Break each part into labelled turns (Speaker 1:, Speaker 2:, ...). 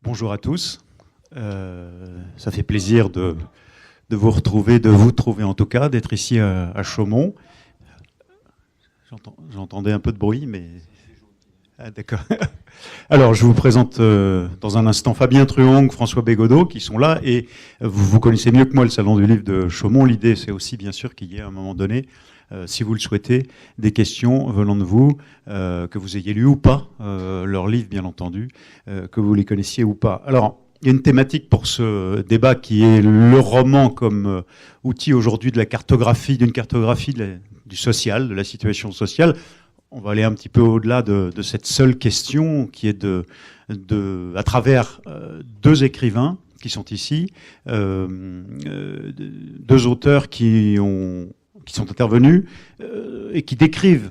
Speaker 1: Bonjour à tous. Ça fait plaisir de vous retrouver, de vous trouver en tout cas, d'être ici à Chaumont. J'entendais un peu de bruit, mais... Ah, d'accord. Alors, je vous présente dans un instant Fabien Truong, François Bégodeau, qui sont là. Et vous connaissez mieux que moi le Salon du Livre de Chaumont. L'idée, c'est aussi, bien sûr, qu'il y ait à un moment donné, si vous le souhaitez, des questions venant de vous, que vous ayez lu ou pas leurs livres, bien entendu, que vous les connaissiez ou pas. Alors, il y a une thématique pour ce débat qui est le roman comme outil aujourd'hui de la cartographie, d'une cartographie du social, de la situation sociale. On va aller un petit peu au-delà de cette seule question qui est à travers deux écrivains qui sont ici, deux auteurs qui sont intervenus et qui décrivent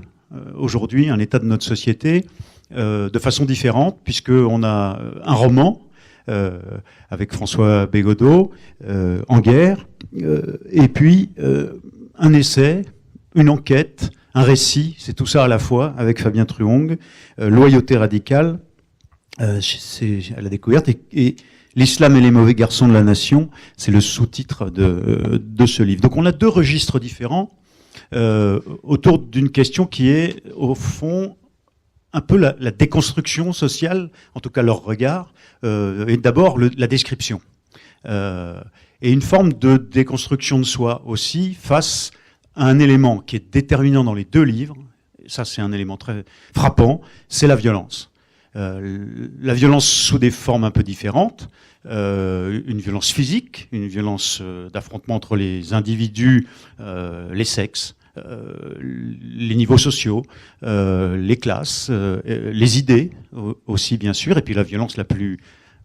Speaker 1: aujourd'hui un état de notre société de façon différente, puisqu'on a un roman avec François Bégodeau, En guerre, et puis un essai, une enquête, un récit, c'est tout ça à la fois, avec Fabien Truong, Loyauté radicale, c'est à la découverte, et L'islam et les mauvais garçons de la nation, c'est le sous-titre de ce livre. Donc on a deux registres différents autour d'une question qui est, au fond, un peu la déconstruction sociale, en tout cas leur regard, et d'abord la description. Et une forme de déconstruction de soi aussi, face un élément qui est déterminant dans les deux livres, ça c'est un élément très frappant, c'est la violence. La violence sous des formes un peu différentes, une violence physique, une violence d'affrontement entre les individus, les sexes, les niveaux sociaux, les classes, les idées aussi bien sûr, et puis la violence la plus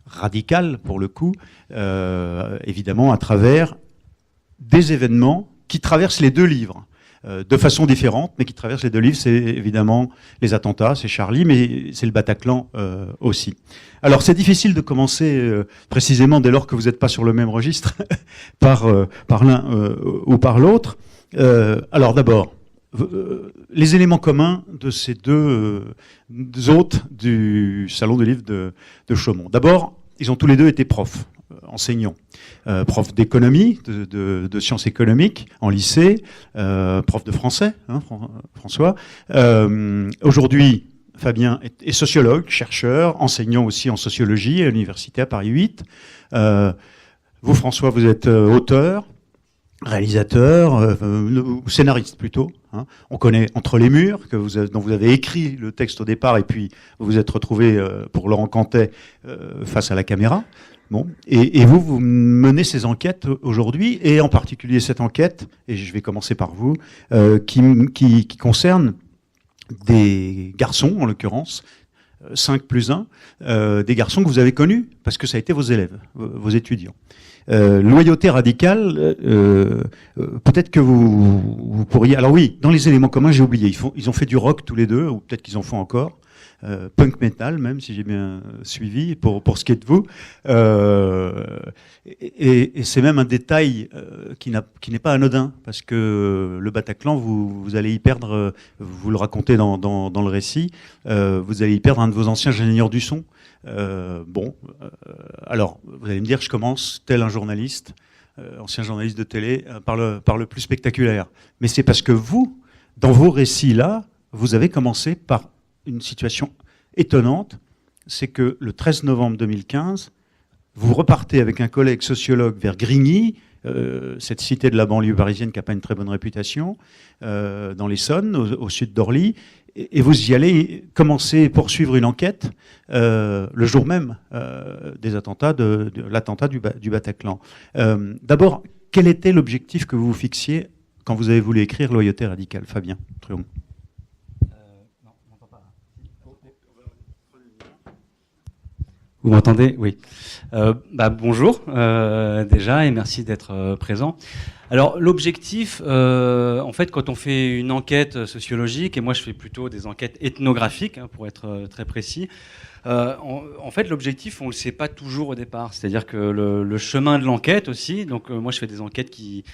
Speaker 1: radicale pour le coup, évidemment à travers des événements qui traversent les deux livres, de façon différente, mais qui traversent les deux livres. C'est évidemment les attentats, c'est Charlie, mais c'est le Bataclan aussi. Alors c'est difficile de commencer précisément dès lors que vous n'êtes pas sur le même registre, par l'un ou par l'autre. Alors d'abord, les éléments communs de ces deux hôtes du Salon du Livre de Chaumont. D'abord, ils ont tous les deux été profs, enseignants. Prof d'économie, de sciences économiques en lycée, prof de français, hein, François. Aujourd'hui, Fabien est sociologue, chercheur, enseignant aussi en sociologie à l'université à Paris 8. Vous, François, vous êtes auteur, réalisateur, scénariste plutôt. Hein. On connaît Entre les murs, dont vous avez écrit le texte au départ, et puis vous vous êtes retrouvé pour Laurent Cantet face à la caméra. Bon. Et vous menez ces enquêtes aujourd'hui, et en particulier cette enquête, et je vais commencer par vous, qui concerne des garçons, en l'occurrence, 5 plus 1, des garçons que vous avez connus, parce que ça a été vos élèves, vos étudiants. Loyauté radicale, peut-être que vous pourriez... Alors oui, dans les éléments communs, j'ai oublié, ils ont fait du rock tous les deux, ou peut-être qu'ils en font encore. Punk metal même, si j'ai bien suivi, pour ce qui est de vous. Et c'est même un détail qui n'est pas anodin, parce que le Bataclan, vous allez y perdre, vous le racontez dans le récit, vous allez y perdre un de vos anciens ingénieurs du son. Alors, vous allez me dire, je commence tel un journaliste, ancien journaliste de télé, par le plus spectaculaire. Mais c'est parce que vous, dans vos récits-là, vous avez commencé par une situation étonnante, c'est que le 13 novembre 2015, vous repartez avec un collègue sociologue vers Grigny, cette cité de la banlieue parisienne qui n'a pas une très bonne réputation, dans l'Essonne, au sud d'Orly, et vous y allez commencer, poursuivre une enquête le jour même des attentats, de l'attentat du Bataclan. D'abord, quel était l'objectif que vous vous fixiez quand vous avez voulu écrire Loyauté radicale, Fabien Truong?
Speaker 2: Vous m'entendez? Oui. Bonjour déjà, et merci d'être présent.
Speaker 3: Alors l'objectif, en fait, quand on fait une enquête sociologique, et moi je fais plutôt des enquêtes ethnographiques, hein, pour être très précis, en fait l'objectif on le sait pas toujours au départ. C'est-à-dire que le chemin de l'enquête aussi, donc moi je fais des enquêtes qui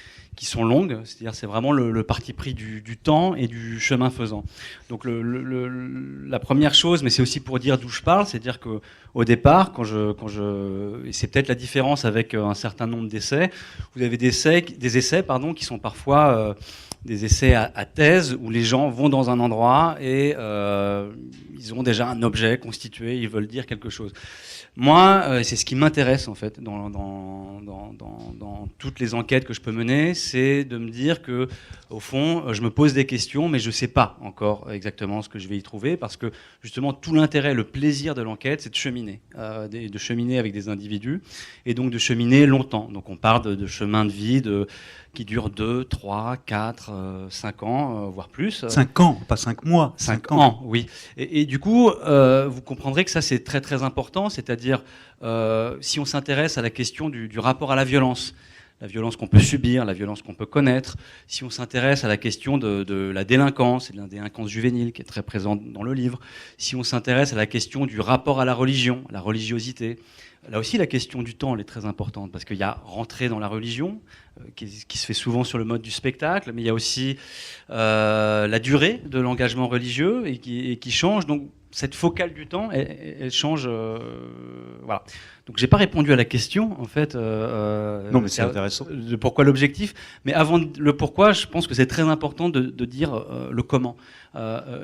Speaker 3: sont longues, c'est-à-dire c'est vraiment le parti pris du temps et du chemin faisant. Donc la première chose, mais c'est aussi pour dire d'où je parle, c'est-à-dire que au départ, et c'est peut-être la différence avec un certain nombre d'essais, vous avez des essais qui sont parfois des essais à thèse où les gens vont dans un endroit et ils ont déjà un objet constitué, ils veulent dire quelque chose. Moi, c'est ce qui m'intéresse en fait dans toutes les enquêtes que je peux mener, c'est de me dire que au fond, je me pose des questions, mais je ne sais pas encore exactement ce que je vais y trouver, parce que justement tout l'intérêt, le plaisir de l'enquête, c'est de cheminer avec des individus, et donc de cheminer longtemps. Donc on parle de chemin de vie qui dure 2, 3, 4, 5 ans, voire plus.
Speaker 1: 5 ans, pas 5 mois.
Speaker 3: 5 ans, oui. Et du coup, vous comprendrez que ça, c'est très très important, c'est-à-dire si on s'intéresse à la question du rapport à la violence qu'on peut subir, la violence qu'on peut connaître, si on s'intéresse à la question de la délinquance, et de la délinquance juvénile qui est très présente dans le livre, si on s'intéresse à la question du rapport à la religion, la religiosité, là aussi la question du temps elle est très importante, parce qu'il y a rentrer dans la religion, qui se fait souvent sur le mode du spectacle, mais il y a aussi la durée de l'engagement religieux et qui change. Donc cette focale du temps, elle change. Voilà. Donc j'ai pas répondu à la question en fait.
Speaker 1: Non, mais c'est intéressant.
Speaker 3: De pourquoi l'objectif. Mais avant le pourquoi, je pense que c'est très important de dire le comment.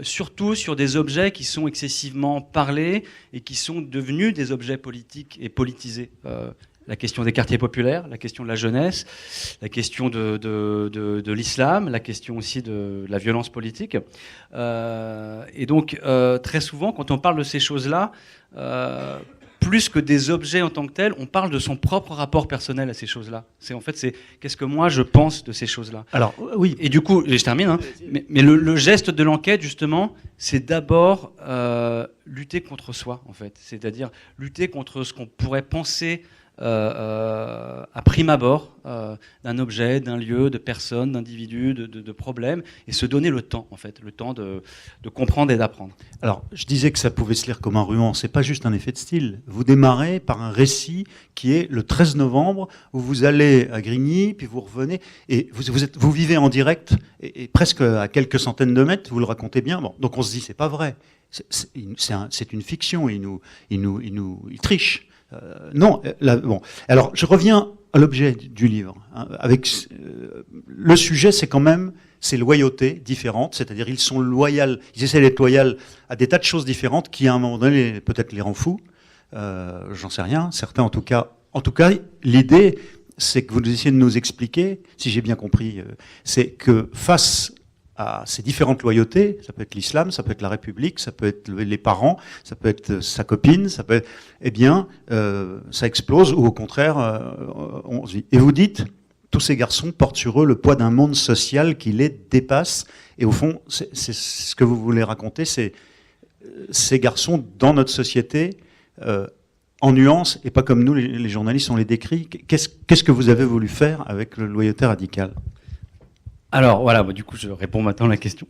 Speaker 3: Surtout sur des objets qui sont excessivement parlés et qui sont devenus des objets politiques et politisés. La question des quartiers populaires, la question de la jeunesse, la question de l'islam, la question aussi de la violence politique. Et donc, très souvent, quand on parle de ces choses-là, plus que des objets en tant que tels, on parle de son propre rapport personnel à ces choses-là. C'est qu'est-ce que moi je pense de ces choses-là.
Speaker 1: Alors, oui.
Speaker 3: Et du coup, je termine, hein, mais le geste de l'enquête, justement, c'est d'abord lutter contre soi, en fait. C'est-à-dire lutter contre ce qu'on pourrait penser à prime abord d'un objet, d'un lieu, de personnes, d'individus, de problèmes, et se donner le temps, en fait, le temps de comprendre et d'apprendre.
Speaker 1: Alors, je disais que ça pouvait se lire comme un ruan, c'est pas juste un effet de style. Vous démarrez par un récit qui est le 13 novembre, où vous allez à Grigny, puis vous revenez, et vous vivez en direct, et presque à quelques centaines de mètres, vous le racontez bien. Bon, donc on se dit, c'est pas vrai. C'est une fiction, il triche. Non, là, bon. Alors, je reviens à l'objet du livre. Hein, le sujet, c'est loyauté différente, c'est-à-dire ils essaient d'être loyaux à des tas de choses différentes qui, à un moment donné, peut-être les rend fous. J'en sais rien. Certains, en tout cas, l'idée, c'est que vous essayez de nous expliquer, si j'ai bien compris, c'est que face à ces différentes loyautés, ça peut être l'islam, ça peut être la République, ça peut être les parents, ça peut être sa copine, ça peut être, ça explose, ou au contraire, on se dit. Et vous dites, tous ces garçons portent sur eux le poids d'un monde social qui les dépasse, et au fond, c'est ce que vous voulez raconter, c'est ces garçons dans notre société, en nuances, et pas comme nous, les journalistes, on les décrit. Qu'est-ce que vous avez voulu faire avec le loyauté radicale ?
Speaker 3: Alors voilà, du coup je réponds maintenant à la question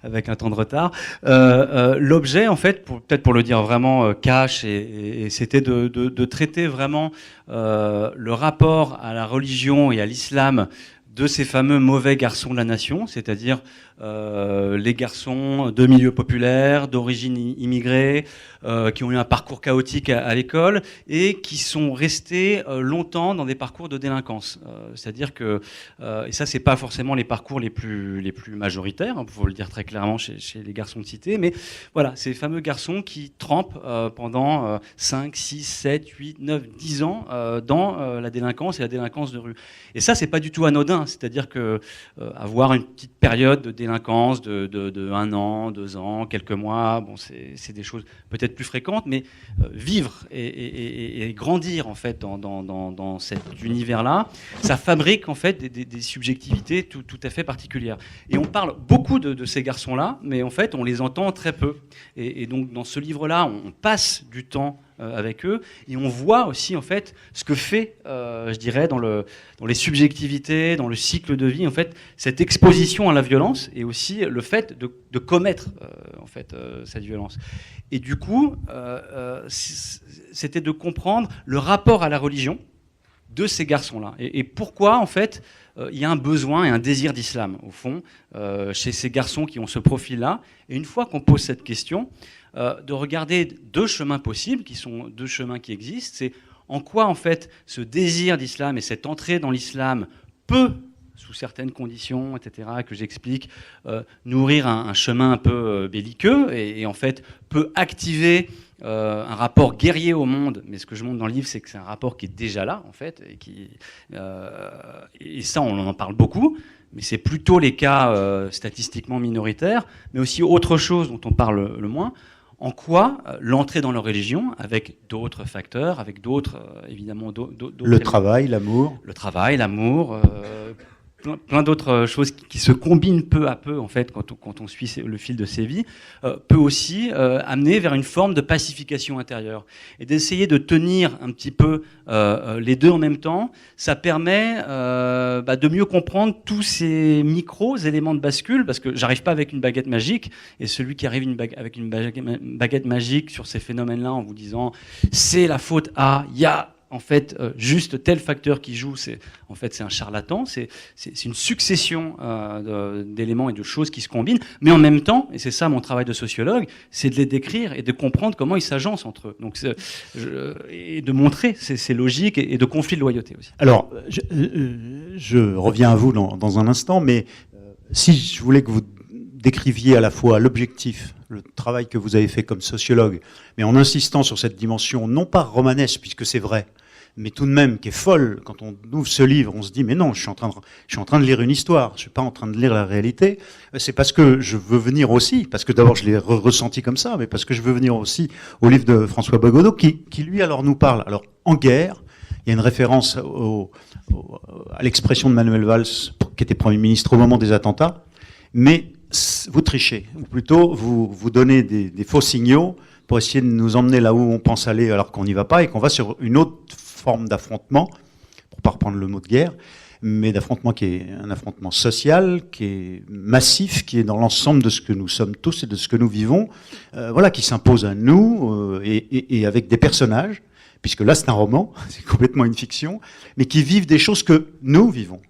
Speaker 3: avec un temps de retard. L'objet, en fait, peut-être pour le dire vraiment cash, et c'était de traiter vraiment le rapport à la religion et à l'islam de ces fameux mauvais garçons de la nation, c'est-à-dire les garçons de milieux populaires, d'origine immigrée, qui ont eu un parcours chaotique à l'école et qui sont restés longtemps dans des parcours de délinquance. C'est-à-dire que, et ça c'est pas forcément les parcours les plus majoritaires, il faut le dire très clairement chez les garçons de cité, mais voilà, ces fameux garçons qui trempent pendant 5, 6, 7, 8, 9, 10 ans dans la délinquance et la délinquance de rue. Et ça c'est pas du tout anodin, c'est-à-dire que avoir une petite période de délinquance de 1 an, 2 ans, quelques mois, bon, c'est des choses peut-être plus fréquentes, mais vivre et grandir en fait dans cet univers-là, ça fabrique en fait des subjectivités tout à fait particulières. Et on parle beaucoup de ces garçons-là, mais en fait on les entend très peu. Et donc dans ce livre-là, on passe du temps avec eux, et on voit aussi en fait ce que fait, je dirais, dans les subjectivités, dans le cycle de vie, en fait, cette exposition à la violence et aussi le fait de commettre en fait cette violence. Et du coup, c'était de comprendre le rapport à la religion de ces garçons-là. Et pourquoi, en fait, il y a un besoin et un désir d'islam, au fond, chez ces garçons qui ont ce profil-là. Et une fois qu'on pose cette question, de regarder deux chemins possibles, qui sont deux chemins qui existent, c'est en quoi, en fait, ce désir d'islam et cette entrée dans l'islam peut, sous certaines conditions, etc., que j'explique, nourrir un chemin un peu belliqueux et en fait, peut activer un rapport guerrier au monde, mais ce que je montre dans le livre, c'est que c'est un rapport qui est déjà là, en fait, et ça, on en parle beaucoup, mais c'est plutôt les cas statistiquement minoritaires, mais aussi autre chose dont on parle le moins. En quoi l'entrée dans leur religion, avec d'autres facteurs, avec d'autres, évidemment, d'autres
Speaker 1: le travail, l'amour.
Speaker 3: Le travail, l'amour, plein d'autres choses qui se combinent peu à peu, en fait, quand on suit le fil de ces vies, peut aussi amener vers une forme de pacification intérieure. Et d'essayer de tenir un petit peu les deux en même temps, ça permet de mieux comprendre tous ces micro-éléments de bascule, parce que j'arrive pas avec une baguette magique, et celui qui arrive avec une baguette magique sur ces phénomènes-là en vous disant « c'est la faute à, il y a en fait, juste tel facteur qui joue, c'est un charlatan, c'est une succession d'éléments et de choses qui se combinent, mais en même temps, et c'est ça mon travail de sociologue, c'est de les décrire et de comprendre comment ils s'agencent entre eux. Donc, et de montrer ces logiques et de conflits de loyauté aussi.
Speaker 1: Alors, je reviens à vous dans un instant, mais si je voulais que vous décriviez à la fois l'objectif, le travail que vous avez fait comme sociologue, mais en insistant sur cette dimension, non pas romanesque, puisque c'est vrai, mais tout de même qui est folle. Quand on ouvre ce livre, on se dit, mais non, je suis en train de lire une histoire, je suis pas en train de lire la réalité. C'est parce que je veux venir aussi, parce que d'abord je l'ai ressenti comme ça, mais parce que je veux venir aussi au livre de François Bagodeau, qui lui alors nous parle. Alors, en guerre, il y a une référence à l'expression de Manuel Valls, qui était Premier ministre au moment des attentats, mais vous trichez, ou plutôt vous donnez des faux signaux pour essayer de nous emmener là où on pense aller alors qu'on n'y va pas et qu'on va sur une autre forme d'affrontement, pour pas reprendre le mot de guerre, mais d'affrontement qui est un affrontement social, qui est massif, qui est dans l'ensemble de ce que nous sommes tous et de ce que nous vivons, qui s'impose à nous et avec des personnages, puisque là c'est un roman, c'est complètement une fiction, mais qui vivent des choses que nous vivons,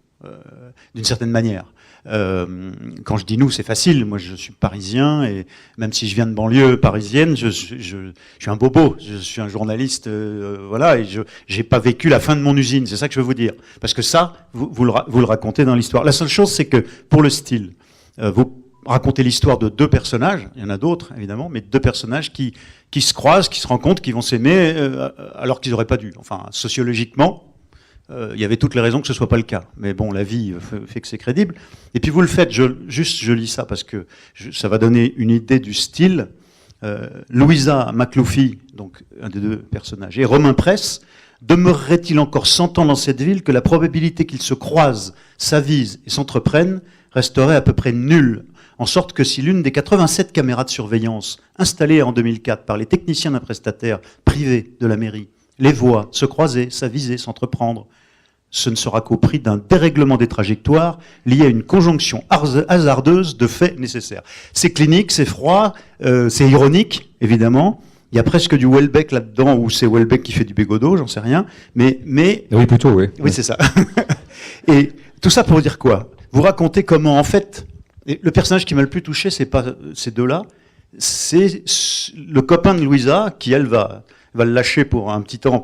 Speaker 1: d'une certaine manière. Quand je dis nous, c'est facile. Moi, je suis parisien et même si je viens de banlieue parisienne, je suis un bobo. Je suis un journaliste, et j'ai pas vécu la fin de mon usine. C'est ça que je veux vous dire. Parce que ça, vous le racontez dans l'histoire. La seule chose, c'est que pour le style, vous racontez l'histoire de deux personnages. Il y en a d'autres, évidemment, mais deux personnages qui se croisent, qui se rencontrent, qui vont s'aimer alors qu'ils n'auraient pas dû. Enfin, sociologiquement. Il y avait toutes les raisons que ce soit pas le cas. Mais bon, la vie fait que c'est crédible. Et puis vous le faites, je lis ça parce que ça va donner une idée du style. Louisa McLuffy, donc un des deux personnages, et Romain Presse, demeurerait-il encore 100 ans dans cette ville que la probabilité qu'ils se croisent, s'avisent et s'entreprennent resterait à peu près nulle, en sorte que si l'une des 87 caméras de surveillance installées en 2004 par les techniciens d'un prestataire privé de la mairie les voit se croiser, s'aviser, s'entreprendre, ce ne sera qu'au prix d'un dérèglement des trajectoires lié à une conjonction hasardeuse de faits nécessaires. C'est clinique, c'est froid, c'est ironique, évidemment. Il y a presque du Houellebecq là-dedans, ou c'est Houellebecq qui fait du Bégodeau, j'en sais rien. Mais
Speaker 2: oui, plutôt, oui.
Speaker 1: Oui, c'est ça. Et tout ça pour dire quoi? Vous racontez comment, en fait, le personnage qui m'a le plus touché, c'est pas ces deux-là, c'est le copain de Louisa qui, elle, va le lâcher pour un petit temps,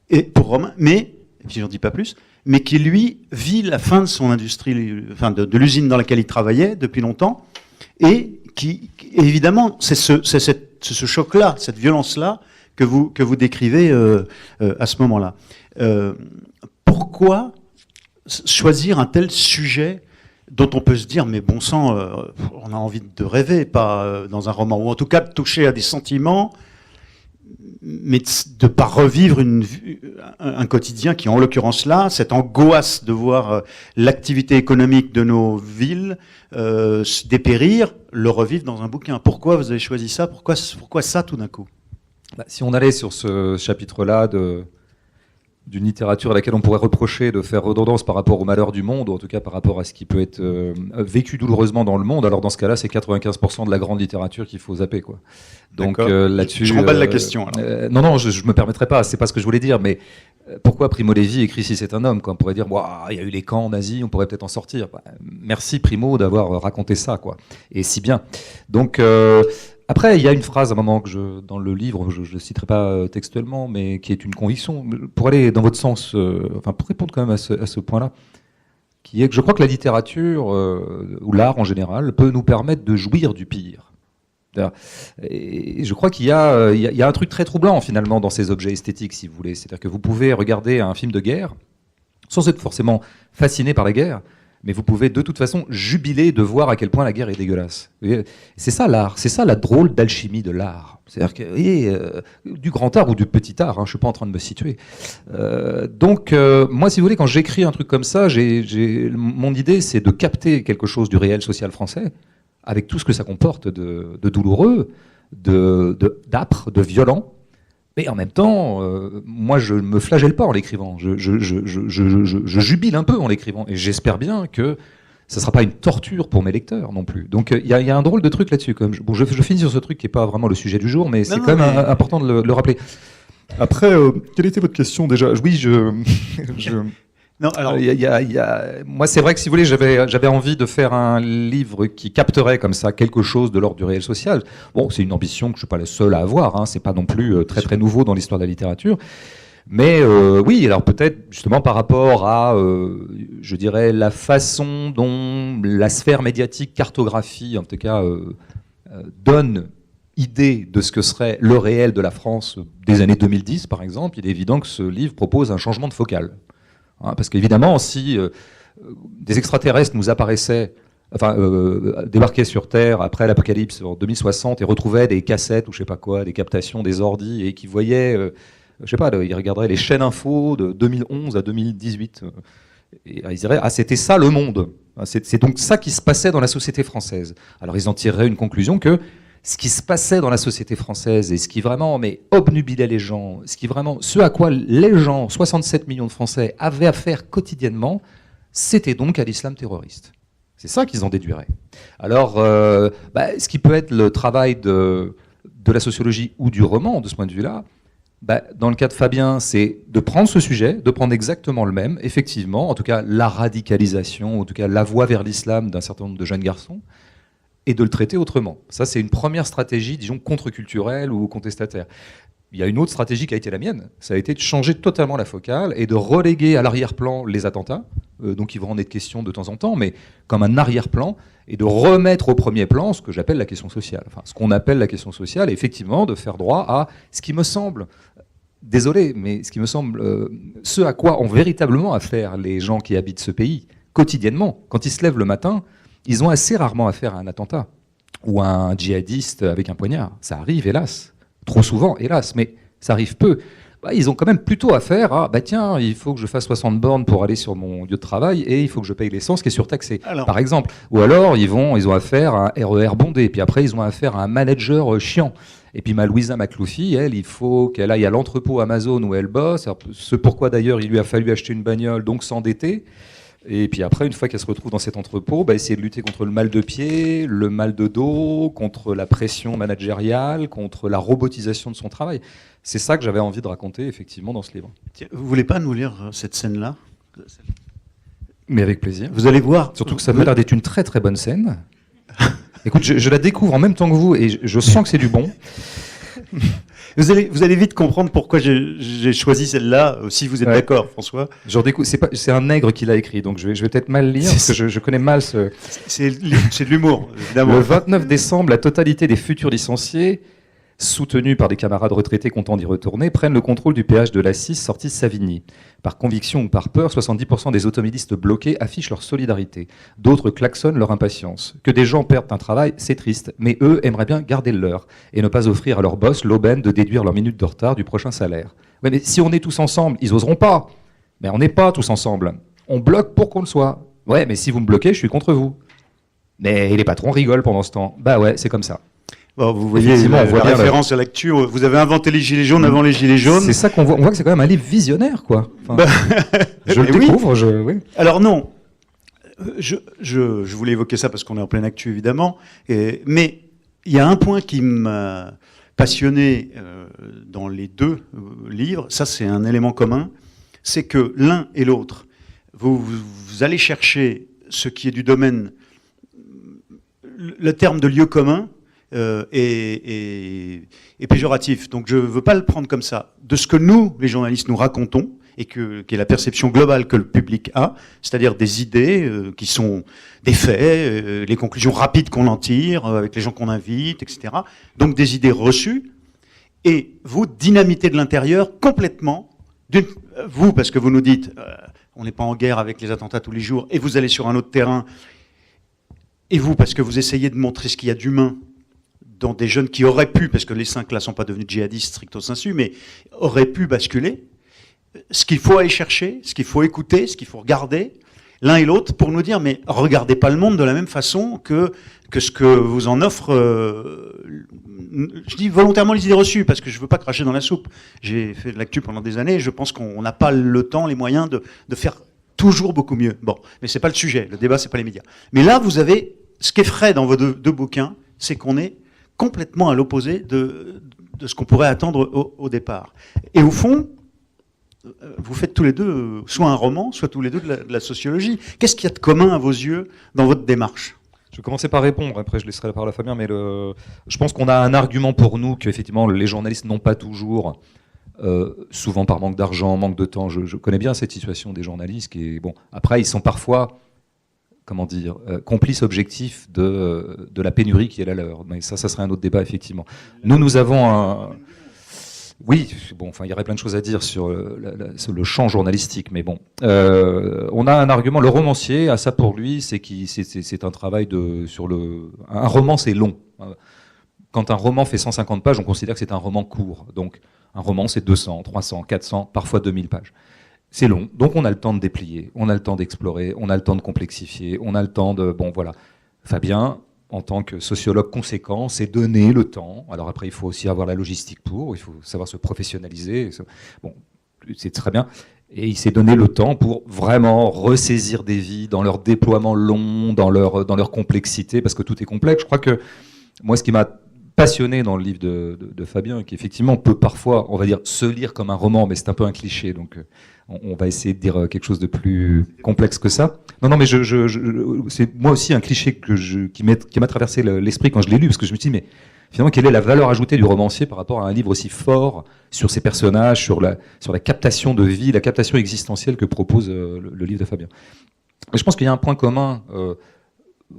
Speaker 1: et pour Romain, mais, si j'en dis pas plus, mais qui lui vit la fin de son industrie, enfin de l'usine dans laquelle il travaillait depuis longtemps, et qui, évidemment, c'est ce choc-là, cette violence-là que vous décrivez à ce moment-là. Pourquoi choisir un tel sujet dont on peut se dire, mais bon sang, on a envie de rêver, pas dans un roman, ou en tout cas de toucher à des sentiments, mais de ne pas revivre un quotidien qui, en l'occurrence là, cette angoisse de voir l'activité économique de nos villes dépérir, le revivre dans un bouquin. Pourquoi vous avez choisi ça? Pourquoi ça tout d'un coup?
Speaker 2: Si on allait sur ce chapitre-là d'une littérature à laquelle on pourrait reprocher de faire redondance par rapport au malheur du monde, ou en tout cas par rapport à ce qui peut être vécu douloureusement dans le monde, alors dans ce cas-là, c'est 95% de la grande littérature qu'il faut zapper, quoi. Donc là-dessus,
Speaker 1: je remballe la question.
Speaker 2: Non, je me permettrai pas, c'est pas ce que je voulais dire, mais pourquoi Primo Levi écrit Si c'est un homme, quoi. On pourrait dire, il y a eu les camps nazis, on pourrait peut-être en sortir. Merci Primo d'avoir raconté ça, quoi. Et si bien. Donc après, il y a une phrase à un moment que dans le livre, je ne citerai pas textuellement, mais qui est une conviction, pour aller dans votre sens, pour répondre quand même à ce point-là, qui est que je crois que la littérature, ou l'art en général, peut nous permettre de jouir du pire. Et je crois qu'il y a un truc très troublant finalement dans ces objets esthétiques, si vous voulez. C'est-à-dire que vous pouvez regarder un film de guerre, sans être forcément fasciné par la guerre, mais vous pouvez de toute façon jubiler de voir à quel point la guerre est dégueulasse. C'est ça l'art, c'est ça la drôle d'alchimie de l'art. C'est-à-dire que, vous voyez, du grand art ou du petit art, je ne suis pas en train de me situer. Donc, moi, si vous voulez, quand j'écris un truc comme ça, mon idée, c'est de capter quelque chose du réel social français, avec tout ce que ça comporte de douloureux, d'âpre, de violent. Mais en même temps, moi, je ne me flagelle pas en l'écrivant. Je jubile un peu en l'écrivant. Et j'espère bien que ça ne sera pas une torture pour mes lecteurs non plus. Donc, il y a un drôle de truc là-dessus. Je finis sur ce truc qui n'est pas vraiment le sujet du jour, mais c'est quand même important de le rappeler. Après, quelle était votre question déjà ? Oui,
Speaker 1: Non, alors,
Speaker 2: moi, c'est vrai que si vous voulez, j'avais envie de faire un livre qui capterait comme ça quelque chose de l'ordre du réel social. Bon, c'est une ambition que je ne suis pas le seul à avoir. C'est pas non plus très très nouveau dans l'histoire de la littérature. Mais oui, alors peut-être justement par rapport à, je dirais, la façon dont la sphère médiatique cartographie, en tout cas, donne idée de ce que serait le réel de la France des années 2010, par exemple. Il est évident que ce livre propose un changement de focale. Parce qu'évidemment, si des extraterrestres nous apparaissaient, débarquaient sur Terre après l'apocalypse en 2060 et retrouvaient des cassettes ou je sais pas quoi, des captations, des ordis, et qui voyaient, je sais pas, ils regarderaient les chaînes info de 2011 à 2018, et ils diraient, c'était ça le monde. C'est donc ça qui se passait dans la société française. Alors ils en tireraient une conclusion que ce qui se passait dans la société française et ce qui vraiment obnubilait les gens, ce à quoi les gens, 67 millions de Français, avaient affaire quotidiennement, c'était donc à l'islam terroriste. C'est ça qu'ils en déduiraient. Alors, ce qui peut être le travail de la sociologie ou du roman, de ce point de vue-là, dans le cas de Fabien, c'est de prendre ce sujet, de prendre exactement le même, effectivement, en tout cas la radicalisation, en tout cas la voie vers l'islam d'un certain nombre de jeunes garçons, et de le traiter autrement. Ça, c'est une première stratégie, disons, contre-culturelle ou contestataire. Il y a une autre stratégie qui a été la mienne, ça a été de changer totalement la focale et de reléguer à l'arrière-plan les attentats, donc ils vont en être question de temps en temps, mais comme un arrière-plan, et de remettre au premier plan ce que j'appelle la question sociale. Enfin, ce qu'on appelle la question sociale, et effectivement, de faire droit à ce qui me semble, désolé, mais ce qui me semble, ce à quoi ont véritablement affaire les gens qui habitent ce pays, quotidiennement. Quand ils se lèvent le matin, ils ont assez rarement affaire à un attentat ou à un djihadiste avec un poignard. Ça arrive, hélas. Trop souvent, hélas, mais ça arrive peu. Ils ont quand même plutôt affaire à tiens, il faut que je fasse 60 bornes pour aller sur mon lieu de travail et il faut que je paye l'essence qui est surtaxée, par exemple. Ou alors, ils ont affaire à un RER bondé, puis après, ils ont affaire à un manager chiant. Et puis ma Louisa McLoufie, elle, il faut qu'elle aille à l'entrepôt Amazon où elle bosse, ce pourquoi d'ailleurs il lui a fallu acheter une bagnole, donc s'endetter. Et puis après, une fois qu'elle se retrouve dans cet entrepôt, essayer de lutter contre le mal de pied, le mal de dos, contre la pression managériale, contre la robotisation de son travail. C'est ça que j'avais envie de raconter, effectivement, dans ce livre.
Speaker 1: Tiens, vous voulez pas nous lire cette scène-là ?
Speaker 2: Mais avec plaisir.
Speaker 1: Vous allez voir.
Speaker 2: Surtout que ça m'a l'air d'être une très très bonne scène. Écoute, je la découvre en même temps que vous et je sens que c'est du bon.
Speaker 1: Vous allez vite comprendre pourquoi j'ai choisi celle-là, si vous êtes d'accord, François.
Speaker 2: C'est un nègre qui l'a écrit, donc je vais peut-être mal lire, parce que je connais mal ce...
Speaker 1: C'est de l'humour, évidemment.
Speaker 2: Le 29 décembre, la totalité des futurs licenciés, soutenus par des camarades retraités contents d'y retourner, prennent le contrôle du péage de l'A6 sortie Savigny. Par conviction ou par peur, 70% des automobilistes bloqués affichent leur solidarité. D'autres klaxonnent leur impatience. Que des gens perdent un travail, c'est triste, mais eux aimeraient bien garder le leur et ne pas offrir à leur boss l'aubaine de déduire leur minute de retard du prochain salaire. Ouais, mais si on est tous ensemble, ils oseront pas. Mais on n'est pas tous ensemble. On bloque pour qu'on le soit. Ouais, mais si vous me bloquez, je suis contre vous. Mais les patrons rigolent pendant ce temps. Ouais, c'est comme ça.
Speaker 1: Bon, vous voyez
Speaker 2: Effectivement, on voit
Speaker 1: la
Speaker 2: bien
Speaker 1: référence à l'actu. Vous avez inventé les gilets jaunes avant les gilets jaunes.
Speaker 2: C'est ça qu'on voit. On voit que c'est quand même un livre visionnaire, quoi. Enfin, je le
Speaker 1: oui.
Speaker 2: découvre. Oui.
Speaker 1: Alors non, je voulais évoquer ça parce qu'on est en pleine actu évidemment, mais il y a un point qui m'a passionné dans les deux livres, ça c'est un élément commun, c'est que l'un et l'autre, vous allez chercher ce qui est du domaine, le terme de lieu commun est péjoratif, donc je ne veux pas le prendre comme ça. De ce que nous, les journalistes, nous racontons, et qui est la perception globale que le public a, c'est-à-dire des idées qui sont des faits, les conclusions rapides qu'on en tire avec les gens qu'on invite, etc. Donc des idées reçues, et vous dynamitez de l'intérieur complètement, vous parce que vous nous dites on n'est pas en guerre avec les attentats tous les jours, et vous allez sur un autre terrain, et vous parce que vous essayez de montrer ce qu'il y a d'humain dans des jeunes qui auraient pu, parce que les 5 là ne sont pas devenus djihadistes stricto sensu, mais auraient pu basculer. Ce qu'il faut aller chercher, ce qu'il faut écouter, ce qu'il faut regarder, l'un et l'autre, pour nous dire, mais regardez pas le monde de la même façon que ce que vous en offre, je dis volontairement les idées reçues, parce que je veux pas cracher dans la soupe. J'ai fait de l'actu pendant des années, et je pense qu'on n'a pas le temps, les moyens de faire toujours beaucoup mieux. Bon, mais c'est pas le sujet, le débat c'est pas les médias. Mais là, vous avez, ce qu'effraie dans vos deux bouquins, c'est qu'on est complètement à l'opposé de ce qu'on pourrait attendre au départ. Et au fond, vous faites tous les deux soit un roman, soit tous les deux de la sociologie. Qu'est-ce qu'il y a de commun à vos yeux dans votre démarche ?
Speaker 2: Je vais commencer par répondre, après je laisserai la parole à Fabien, mais je pense qu'on a un argument pour nous qu'effectivement les journalistes n'ont pas toujours, souvent par manque d'argent, manque de temps. Je connais bien cette situation des journalistes qui est, bon, après ils sont parfois, comment dire, complices objectifs de la pénurie qui est la leur. Mais ça serait un autre débat effectivement. Nous avons un... Oui, bon, enfin, il y aurait plein de choses à dire sur le champ journalistique, mais bon, on a un argument. Le romancier a ça pour lui, c'est un travail un roman, c'est long. Quand un roman fait 150 pages, on considère que c'est un roman court. Donc, un roman, c'est 200, 300, 400, parfois 2000 pages. C'est long, donc on a le temps de déplier, on a le temps d'explorer, on a le temps de complexifier, on a le temps de... Bon, voilà. Fabien, en tant que sociologue conséquent, s'est donné le temps. Alors après, il faut aussi avoir la logistique il faut savoir se professionnaliser. Bon, c'est très bien. Et il s'est donné le temps pour vraiment ressaisir des vies dans leur déploiement long, dans leur complexité, parce que tout est complexe. Je crois que moi, ce qui m'a passionné dans le livre de Fabien, qui effectivement peut parfois, on va dire, se lire comme un roman, mais c'est un peu un cliché, donc on va essayer de dire quelque chose de plus complexe que ça. Non, mais c'est moi aussi un cliché qui m'a traversé l'esprit quand je l'ai lu, parce que je me suis dit, mais finalement, quelle est la valeur ajoutée du romancier par rapport à un livre aussi fort sur ses personnages, sur la captation de vie, la captation existentielle que propose le livre de Fabien. Et je pense qu'il y a un point commun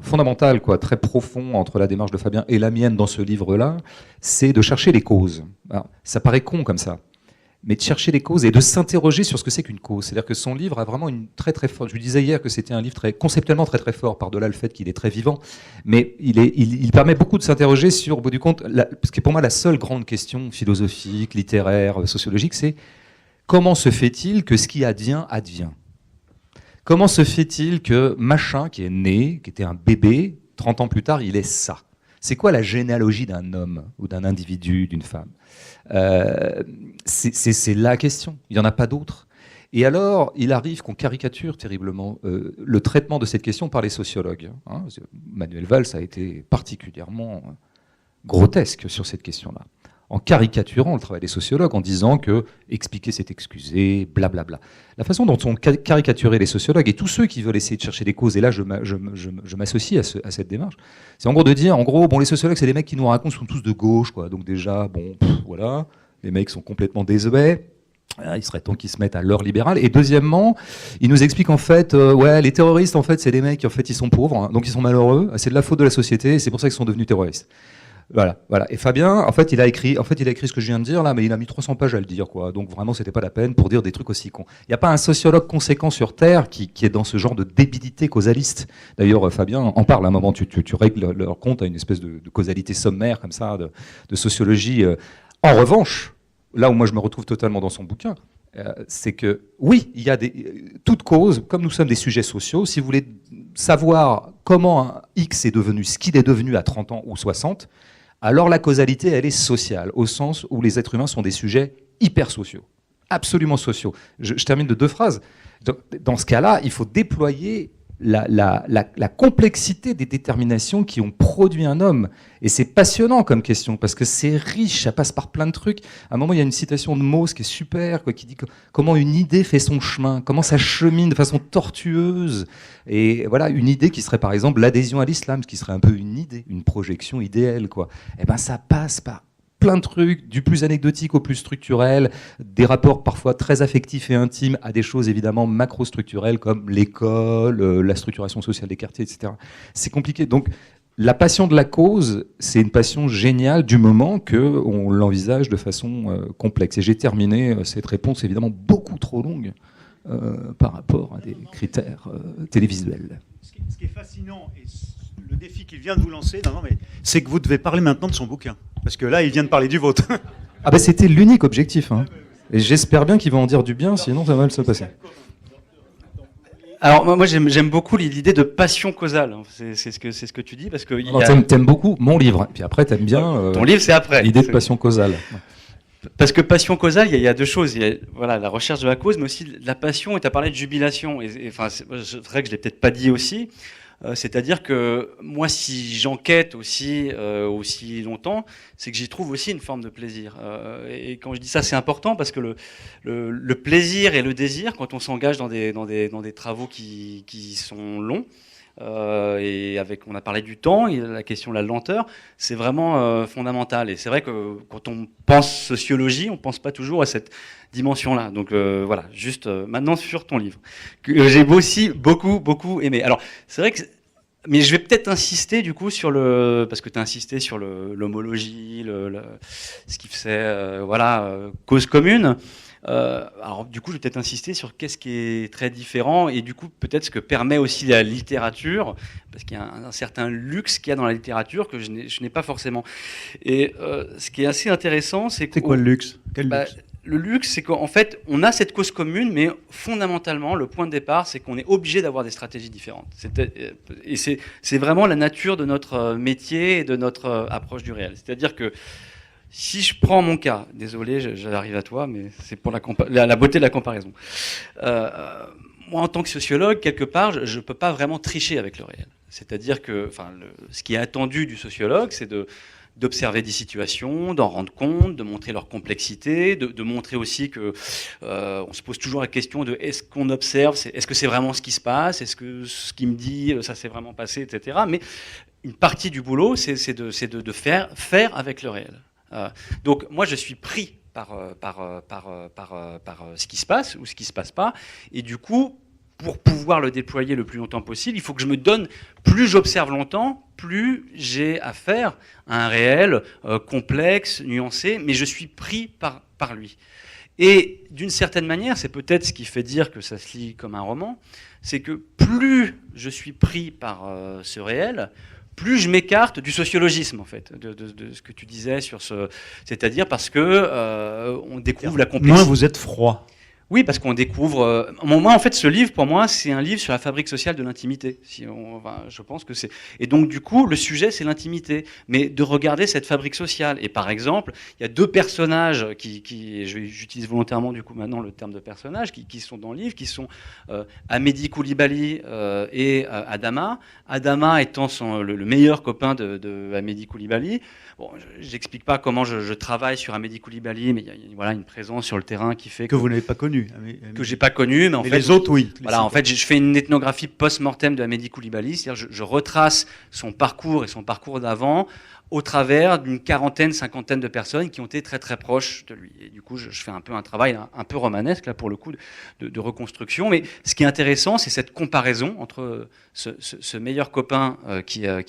Speaker 2: fondamental, très profond entre la démarche de Fabien et la mienne dans ce livre-là, c'est de chercher les causes. Alors, ça paraît con comme ça, mais de chercher les causes et de s'interroger sur ce que c'est qu'une cause. C'est-à-dire que son livre a vraiment une très très forte... Je lui disais hier que c'était un livre conceptuellement très très fort, par-delà le fait qu'il est très vivant, mais il permet beaucoup de s'interroger sur, au bout du compte, ce qui est pour moi la seule grande question philosophique, littéraire, sociologique, c'est comment se fait-il que ce qui advient, advient ? Comment se fait-il que machin qui est né, qui était un bébé, 30 ans plus tard, il est ça ? C'est quoi la généalogie d'un homme ou d'un individu, d'une femme ? C'est la question. Il n'y en a pas d'autre. Et alors, il arrive qu'on caricature terriblement le traitement de cette question par les sociologues. Manuel Valls a été particulièrement grotesque sur cette question-là, en caricaturant le travail des sociologues, en disant que expliquer c'est excuser, blablabla. La façon dont on caricaturait les sociologues et tous ceux qui veulent essayer de chercher des causes, et là je m'associe à cette démarche, c'est en gros de dire, les sociologues c'est des mecs qui nous racontent sont tous de gauche, donc déjà, voilà, les mecs sont complètement désuets. Il serait temps qu'ils se mettent à l'heure libérale. Et deuxièmement, ils nous expliquent en fait, les terroristes en fait c'est des mecs qui en fait ils sont pauvres, donc ils sont malheureux, c'est de la faute de la société, et c'est pour ça qu'ils sont devenus terroristes. Voilà. Et Fabien, en fait, il a écrit ce que je viens de dire là, mais il a mis 300 pages à le dire, Donc vraiment, c'était pas la peine pour dire des trucs aussi cons. Il n'y a pas un sociologue conséquent sur Terre qui est dans ce genre de débilité causaliste. D'ailleurs, Fabien en parle à un moment. Tu règles leur compte à une espèce de causalité sommaire comme ça, de sociologie. En revanche, là où moi je me retrouve totalement dans son bouquin, c'est que oui, il y a toute cause, comme nous sommes des sujets sociaux, si vous voulez savoir comment un X est devenu ce qu'il est devenu à 30 ans ou 60, alors la causalité, elle est sociale, au sens où les êtres humains sont des sujets hyper sociaux, absolument sociaux. Je termine de 2 phrases. Dans ce cas-là, il faut déployer la complexité des déterminations qui ont produit un homme. Et c'est passionnant comme question, parce que c'est riche, ça passe par plein de trucs. À un moment, il y a une citation de Mauss qui est super, quoi, qui dit comment une idée fait son chemin, comment ça chemine de façon tortueuse. Et voilà, une idée qui serait par exemple l'adhésion à l'islam, ce qui serait un peu une idée, une projection idéale, quoi. Et ben ça passe par plein de trucs, du plus anecdotique au plus structurel, des rapports parfois très affectifs et intimes à des choses évidemment macro-structurelles comme l'école, la structuration sociale des quartiers, etc. C'est compliqué. Donc la passion de la cause, c'est une passion géniale du moment qu'on l'envisage de façon complexe. Et j'ai terminé cette réponse évidemment beaucoup trop longue par rapport à des critères télévisuels.
Speaker 1: Ce qui est fascinant, et le défi qu'il vient de vous lancer, c'est que vous devez parler maintenant de son bouquin. Parce que là, il vient de parler du vôtre.
Speaker 2: Ah ben c'était l'unique objectif. Hein. Et j'espère bien qu'il va en dire du bien, sinon ça va mal se passer.
Speaker 3: Alors moi j'aime beaucoup l'idée de passion causale. C'est ce que tu dis parce que
Speaker 2: t'aimes beaucoup mon livre. Puis après t'aimes bien.
Speaker 3: Ton livre c'est après.
Speaker 2: L'idée de passion causale.
Speaker 3: Parce que passion causale, il y a 2 choses. Il y a voilà la recherche de la cause, mais aussi la passion. Et tu as parlé de jubilation. Et enfin c'est vrai que je l'ai peut-être pas dit aussi. C'est-à-dire que moi, si j'enquête aussi longtemps, c'est que j'y trouve aussi une forme de plaisir. Et quand je dis ça, c'est important parce que le plaisir et le désir, quand on s'engage dans des travaux qui sont longs, et on a parlé du temps, et la question de la lenteur, c'est vraiment fondamental. Et c'est vrai que quand on pense sociologie, on pense pas toujours à cette dimension-là. Donc voilà, juste maintenant sur ton livre, que j'ai aussi beaucoup aimé. Alors c'est vrai que, mais je vais peut-être insister du coup parce que tu as insisté sur l'homologie, ce qui faisait cause commune. Alors du coup, je vais peut-être insister sur qu'est-ce qui est très différent et du coup peut-être ce que permet aussi la littérature, parce qu'il y a un certain luxe qu'il y a dans la littérature que je n'ai pas forcément. Et ce qui est assez intéressant, c'est
Speaker 1: quoi le luxe? Quel luxe?
Speaker 3: Le luxe, c'est qu'en fait, on a cette cause commune, mais fondamentalement, le point de départ, c'est qu'on est obligé d'avoir des stratégies différentes. Et c'est vraiment la nature de notre métier et de notre approche du réel. C'est-à-dire que si je prends mon cas, désolé, j'arrive à toi, mais c'est pour la beauté de la comparaison. Moi, en tant que sociologue, quelque part, je ne peux pas vraiment tricher avec le réel. C'est-à-dire que ce qui est attendu du sociologue, c'est d'observer des situations, d'en rendre compte, de montrer leur complexité, de montrer aussi que on se pose toujours la question de est-ce qu'on observe, est-ce que c'est vraiment ce qui se passe, est-ce que ce qui me dit ça s'est vraiment passé, etc. Mais une partie du boulot, c'est de faire avec le réel. Donc moi je suis pris par ce qui se passe ou ce qui se passe pas, et du coup pour pouvoir le déployer le plus longtemps possible, il faut que je me donne, plus j'observe longtemps, plus j'ai affaire à un réel complexe, nuancé, mais je suis pris par lui. Et d'une certaine manière, c'est peut-être ce qui fait dire que ça se lit comme un roman, c'est que plus je suis pris par ce réel, plus je m'écarte du sociologisme, en fait, de ce que tu disais sur c'est-à-dire parce que on découvre la complexité.
Speaker 1: Moins vous êtes froid.
Speaker 3: Oui, parce qu'on découvre. Moi, en fait, ce livre, pour moi, c'est un livre sur la fabrique sociale de l'intimité. Je pense que c'est. Et donc, du coup, le sujet, c'est l'intimité, mais de regarder cette fabrique sociale. Et par exemple, il y a 2 personnages j'utilise volontairement du coup maintenant le terme de personnage, qui sont dans le livre, qui sont Amédi Koulibaly et Adama. Adama étant le meilleur copain de Amédi Koulibaly. Bon, j'explique pas comment je travaille sur Amédi Koulibaly, mais il y a une présence sur le terrain qui fait
Speaker 1: que vous n'avez pas connu.
Speaker 3: Que j'ai pas connu, mais en fait
Speaker 1: les autres oui.
Speaker 3: Voilà, en fait, je fais une ethnographie post-mortem de Amédi Koulibaly, c'est-à-dire je retrace son parcours et son parcours d'avant au travers d'une cinquantaine de personnes qui ont été très très proches de lui. Et du coup, je fais un peu un travail un peu romanesque là pour le coup de reconstruction. Mais ce qui est intéressant, c'est cette comparaison entre ce meilleur copain qui a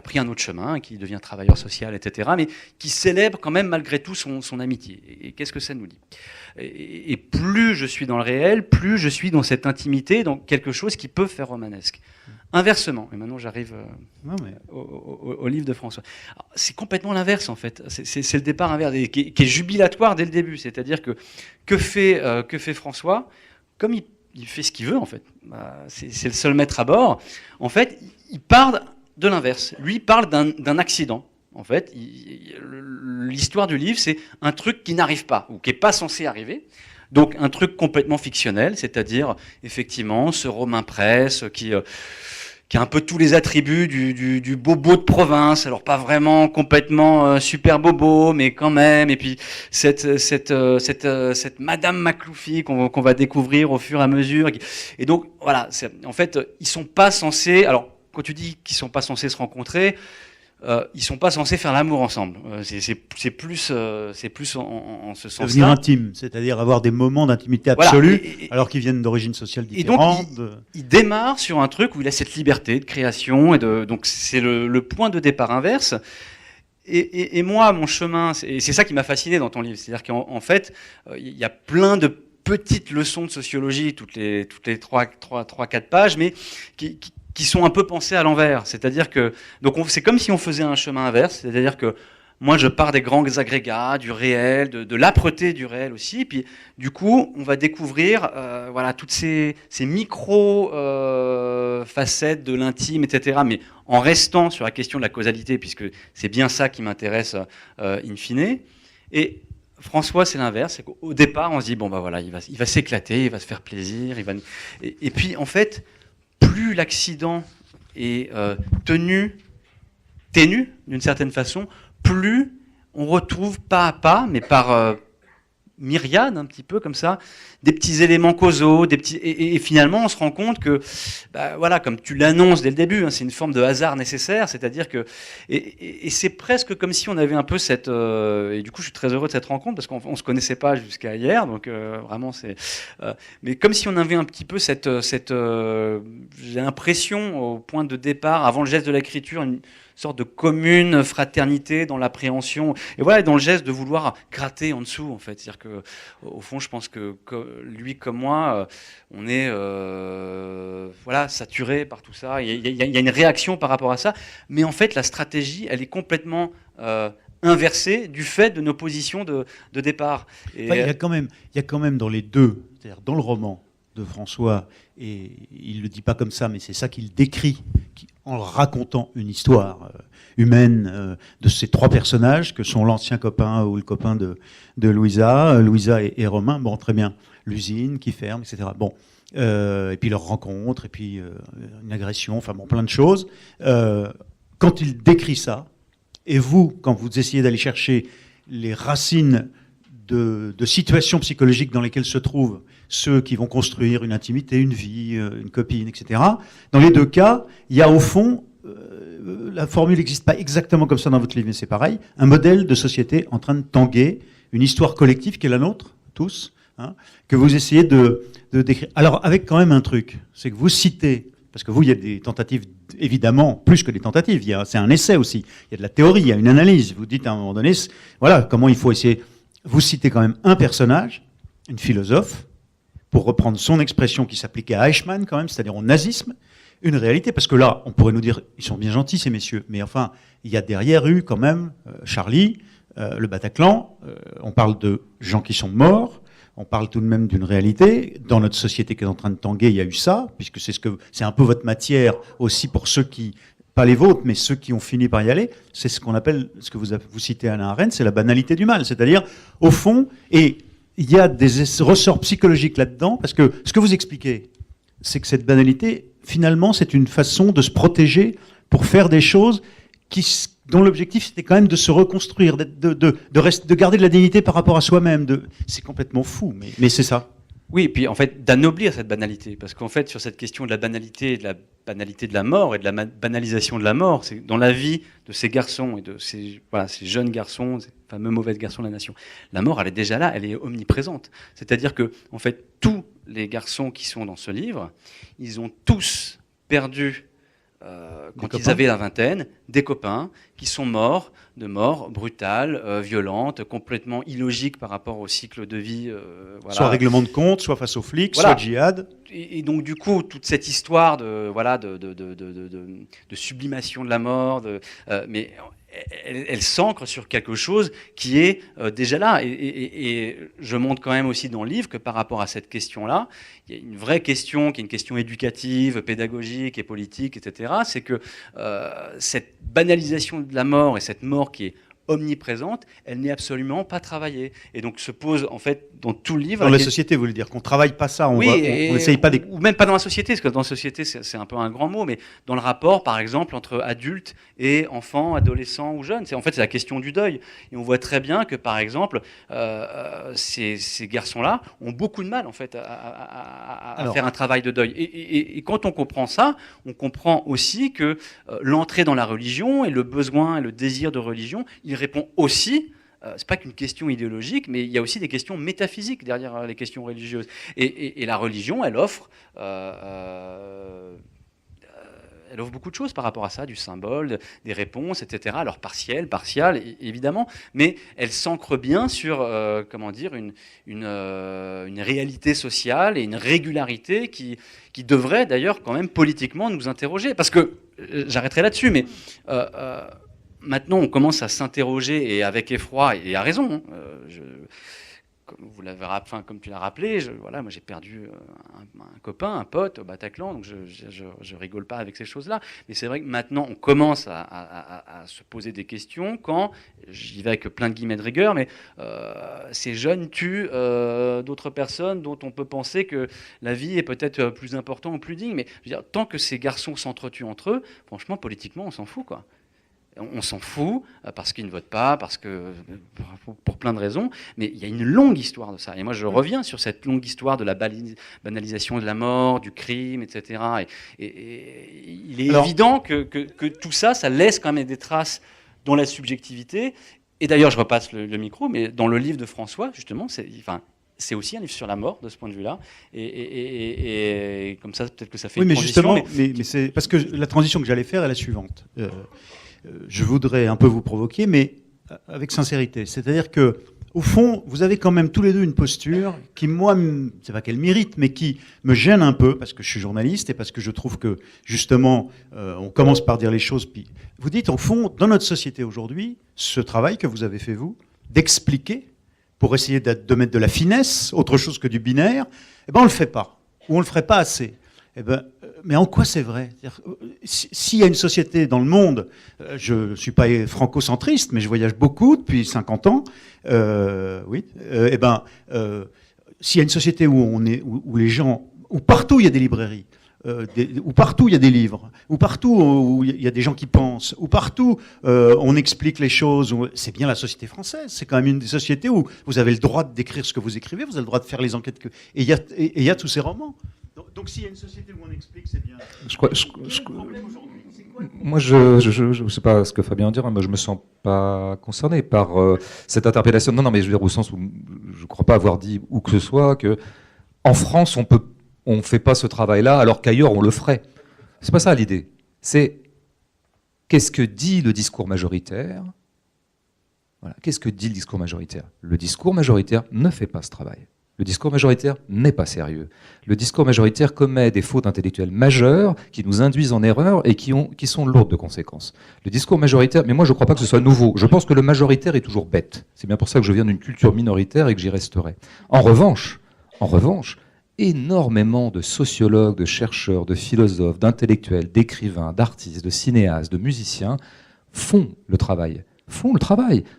Speaker 3: pris un autre chemin, qui devient travailleur social, etc., mais qui célèbre quand même malgré tout son amitié. Et qu'est-ce que ça nous dit ? Et plus je suis dans le réel, plus je suis dans cette intimité, dans quelque chose qui peut faire romanesque. Inversement, et maintenant j'arrive au livre de François. Alors, c'est complètement l'inverse en fait. C'est le départ inverse qui est jubilatoire dès le début. C'est-à-dire que fait François ? Comme il fait ce qu'il veut en fait. C'est le seul maître à bord. En fait, il part de l'inverse. Lui parle d'un accident. En fait, l'histoire du livre, c'est un truc qui n'arrive pas, ou qui n'est pas censé arriver. Donc un truc complètement fictionnel, c'est-à-dire effectivement ce Romain Presse qui a un peu tous les attributs du bobo de province, alors pas vraiment complètement super bobo, mais quand même. Et puis cette Madame Macloufie qu'on va découvrir au fur et à mesure. Et donc voilà, en fait ils sont pas censés. Alors quand tu dis qu'ils sont pas censés se rencontrer. Ils sont pas censés faire l'amour ensemble. C'est plus en ce sens-là.
Speaker 1: Devenir intime, c'est-à-dire avoir des moments d'intimité absolue, voilà, alors qu'ils viennent d'origines sociales différentes.
Speaker 3: Et donc, il démarre sur un truc où il a cette liberté de création, donc c'est le point de départ inverse. Et moi, mon chemin, et c'est ça qui m'a fasciné dans ton livre, c'est-à-dire qu'en fait, il y a plein de petites leçons de sociologie, toutes les 3-4 pages, mais qui sont un peu pensées à l'envers. C'est-à-dire que, donc c'est comme si on faisait un chemin inverse, c'est-à-dire que moi je pars des grands agrégats, du réel, de l'âpreté du réel aussi, et puis du coup on va découvrir voilà, toutes ces micro facettes de l'intime, etc., mais en restant sur la question de la causalité, puisque c'est bien ça qui m'intéresse in fine. Et François, c'est l'inverse, c'est qu'au départ on se dit, bon bah voilà, il va s'éclater, il va se faire plaisir, et puis en fait, plus l'accident est ténu d'une certaine façon, plus on retrouve pas à pas, mais par myriade un petit peu comme ça, des petits éléments causaux, et finalement on se rend compte que, bah, voilà, comme tu l'annonces dès le début, hein, c'est une forme de hasard nécessaire, c'est-à-dire que, et c'est presque comme si on avait un peu cette, et du coup je suis très heureux de cette rencontre parce qu'on se connaissait pas jusqu'à hier, donc vraiment c'est, mais comme si on avait un petit peu cette j'ai l'impression au point de départ, avant le geste de l'écriture, une sorte de commune fraternité dans l'appréhension, et voilà, dans le geste de vouloir gratter en dessous, en fait. C'est-à-dire que, au fond, je pense que lui comme moi, on est voilà, saturé par tout ça. Il y a une réaction par rapport à ça, mais en fait, la stratégie, elle est complètement inversée du fait de nos positions de départ. Et
Speaker 1: enfin, il y a quand même dans les deux, c'est-à-dire dans le roman de François, et il le dit pas comme ça, mais c'est ça qu'il décrit en racontant une histoire humaine de ces trois personnages que sont l'ancien copain ou le copain de Louisa et Romain. Bon, très bien, l'usine qui ferme, etc. Bon, et puis leur rencontre, et puis une agression, enfin bon, plein de choses. Quand il décrit ça, et vous, quand vous essayez d'aller chercher les racines de situations psychologiques dans lesquelles se trouvent ceux qui vont construire une intimité, une vie, une copine, etc. Dans les deux cas, il y a au fond, la formule n'existe pas exactement comme ça dans votre livre, mais c'est pareil, un modèle de société en train de tanguer, une histoire collective qui est la nôtre, tous, hein, que vous essayez de décrire. Alors, avec quand même un truc, c'est que vous citez, parce que vous, il y a des tentatives, évidemment, plus que des tentatives, c'est un essai aussi, il y a de la théorie, il y a une analyse, vous dites à un moment donné, voilà, comment il faut essayer. Vous citez quand même un personnage, une philosophe, pour reprendre son expression qui s'appliquait à Eichmann quand même, c'est-à-dire au nazisme, une réalité, parce que là, on pourrait nous dire, ils sont bien gentils ces messieurs, mais enfin, il y a derrière eu quand même Charlie, le Bataclan, on parle de gens qui sont morts, on parle tout de même d'une réalité, dans notre société qui est en train de tanguer, il y a eu ça, puisque c'est un peu votre matière aussi pour ceux qui, pas les vôtres, mais ceux qui ont fini par y aller, c'est ce qu'on appelle, ce que vous citez Hannah Arendt, c'est la banalité du mal, c'est-à-dire, au fond, et il y a des ressorts psychologiques là-dedans, parce que ce que vous expliquez, c'est que cette banalité, finalement, c'est une façon de se protéger pour faire des choses dont l'objectif, c'était quand même de se reconstruire, de garder de la dignité par rapport à soi-même. C'est complètement fou, mais c'est ça.
Speaker 3: Oui, et puis en fait, d'anoblir cette banalité. Parce qu'en fait, sur cette question de la banalité de la mort et de la banalisation de la mort, c'est dans la vie de ces garçons et de ces jeunes garçons, ces fameux mauvais garçons de la nation, la mort, elle est déjà là, elle est omniprésente. C'est-à-dire que, en fait, tous les garçons qui sont dans ce livre, ils ont tous perdu, quand ils avaient la vingtaine, des copains qui sont morts de mort brutale, violente, complètement illogique par rapport au cycle de vie. Voilà.
Speaker 1: Soit règlement de compte, soit face aux flics,
Speaker 3: voilà.
Speaker 1: Soit djihad.
Speaker 3: Et donc du coup, toute cette histoire de sublimation de la mort, mais elle s'ancre sur quelque chose qui est déjà là. Et je montre quand même aussi dans le livre que par rapport à cette question-là, il y a une vraie question, qui est une question éducative, pédagogique et politique, etc. C'est que cette banalisation de la mort et cette mort qui est omniprésente, elle n'est absolument pas travaillée. Et donc se pose en fait dans tout le livre...
Speaker 1: Dans la société, vous voulez dire qu'on travaille pas ça, on n'essaye pas...
Speaker 3: Ou même pas dans la société, parce que dans la société, c'est un peu un grand mot, mais dans le rapport, par exemple, entre adultes et enfants, adolescents ou jeunes. En fait, c'est la question du deuil. Et on voit très bien que, par exemple, ces garçons-là ont beaucoup de mal, en fait, à faire un travail de deuil. Et quand on comprend ça, on comprend aussi que l'entrée dans la religion et le besoin et le désir de religion, il répond aussi... c'est pas qu'une question idéologique, mais il y a aussi des questions métaphysiques derrière les questions religieuses. Et la religion, elle offre beaucoup de choses par rapport à ça, du symbole, des réponses, etc. Alors partielles, évidemment, mais elle s'ancre bien sur, une réalité sociale et une régularité qui devrait d'ailleurs quand même politiquement nous interroger. Parce que, j'arrêterai là-dessus, mais... maintenant, on commence à s'interroger, et avec effroi, et à raison. Comme tu l'as rappelé, moi j'ai perdu un copain, un pote au Bataclan, donc je rigole pas avec ces choses-là. Mais c'est vrai que maintenant, on commence à se poser des questions quand, j'y vais avec plein de guillemets de rigueur, mais ces jeunes tuent d'autres personnes dont on peut penser que la vie est peut-être plus importante ou plus digne. Mais je veux dire, tant que ces garçons s'entretuent entre eux, franchement, politiquement, on s'en fout, quoi. On s'en fout parce qu'ils ne votent pas, parce que pour plein de raisons, mais il y a une longue histoire de ça. Et moi, je reviens sur cette longue histoire de la banalisation de la mort, du crime, etc. Et il est évident que tout ça, ça laisse quand même des traces dans la subjectivité. Et d'ailleurs, je repasse le micro, mais dans le livre de François, justement, c'est aussi un livre sur la mort, de ce point de vue-là. Et comme ça, peut-être que ça fait une transition.
Speaker 1: Oui, mais justement, mais c'est parce que la transition que j'allais faire est la suivante. Je voudrais un peu vous provoquer, mais avec sincérité. C'est-à-dire que, au fond, vous avez quand même tous les deux une posture qui, moi, c'est pas qu'elle mérite, mais qui me gêne un peu parce que je suis journaliste et parce que je trouve que, justement, on commence par dire les choses. Puis vous dites, au fond, dans notre société aujourd'hui, ce travail que vous avez fait, vous, d'expliquer, pour essayer de mettre de la finesse, autre chose que du binaire, eh ben, on le fait pas. Ou on le ferait pas assez. Eh ben, mais en quoi c'est vrai? S'il y a une société dans le monde, je ne suis pas franco-centriste, mais je voyage beaucoup depuis 50 ans, s'il y a une société où les gens, où partout il y a des librairies, où partout il y a des livres, où partout où il y a des gens qui pensent, où partout on explique les choses, c'est bien la société française. C'est quand même une des sociétés où vous avez le droit d'écrire ce que vous écrivez, vous avez le droit de faire les enquêtes et il y a tous ces romans. Donc s'il y a une société où on explique, c'est bien.
Speaker 2: Moi, je ne sais pas ce que Fabien dit, moi je me sens pas concerné par cette interpellation. Non, mais je veux dire au sens où je ne crois pas avoir dit où que ce soit que en France on fait pas ce travail-là alors qu'ailleurs on le ferait. C'est pas ça l'idée. C'est qu'est-ce que dit le discours majoritaire. Voilà. Qu'est-ce que dit le discours majoritaire? Le discours majoritaire ne fait pas ce travail. Le discours majoritaire n'est pas sérieux. Le discours majoritaire commet des fautes intellectuelles majeures qui nous induisent en erreur et qui sont lourdes de conséquences. Le discours majoritaire, mais moi je ne crois pas que ce soit nouveau. Je pense que le majoritaire est toujours bête. C'est bien pour ça que je viens d'une culture minoritaire et que j'y resterai. En revanche, énormément de sociologues, de chercheurs, de philosophes, d'intellectuels, d'écrivains, d'artistes, de cinéastes, de musiciens font le travail,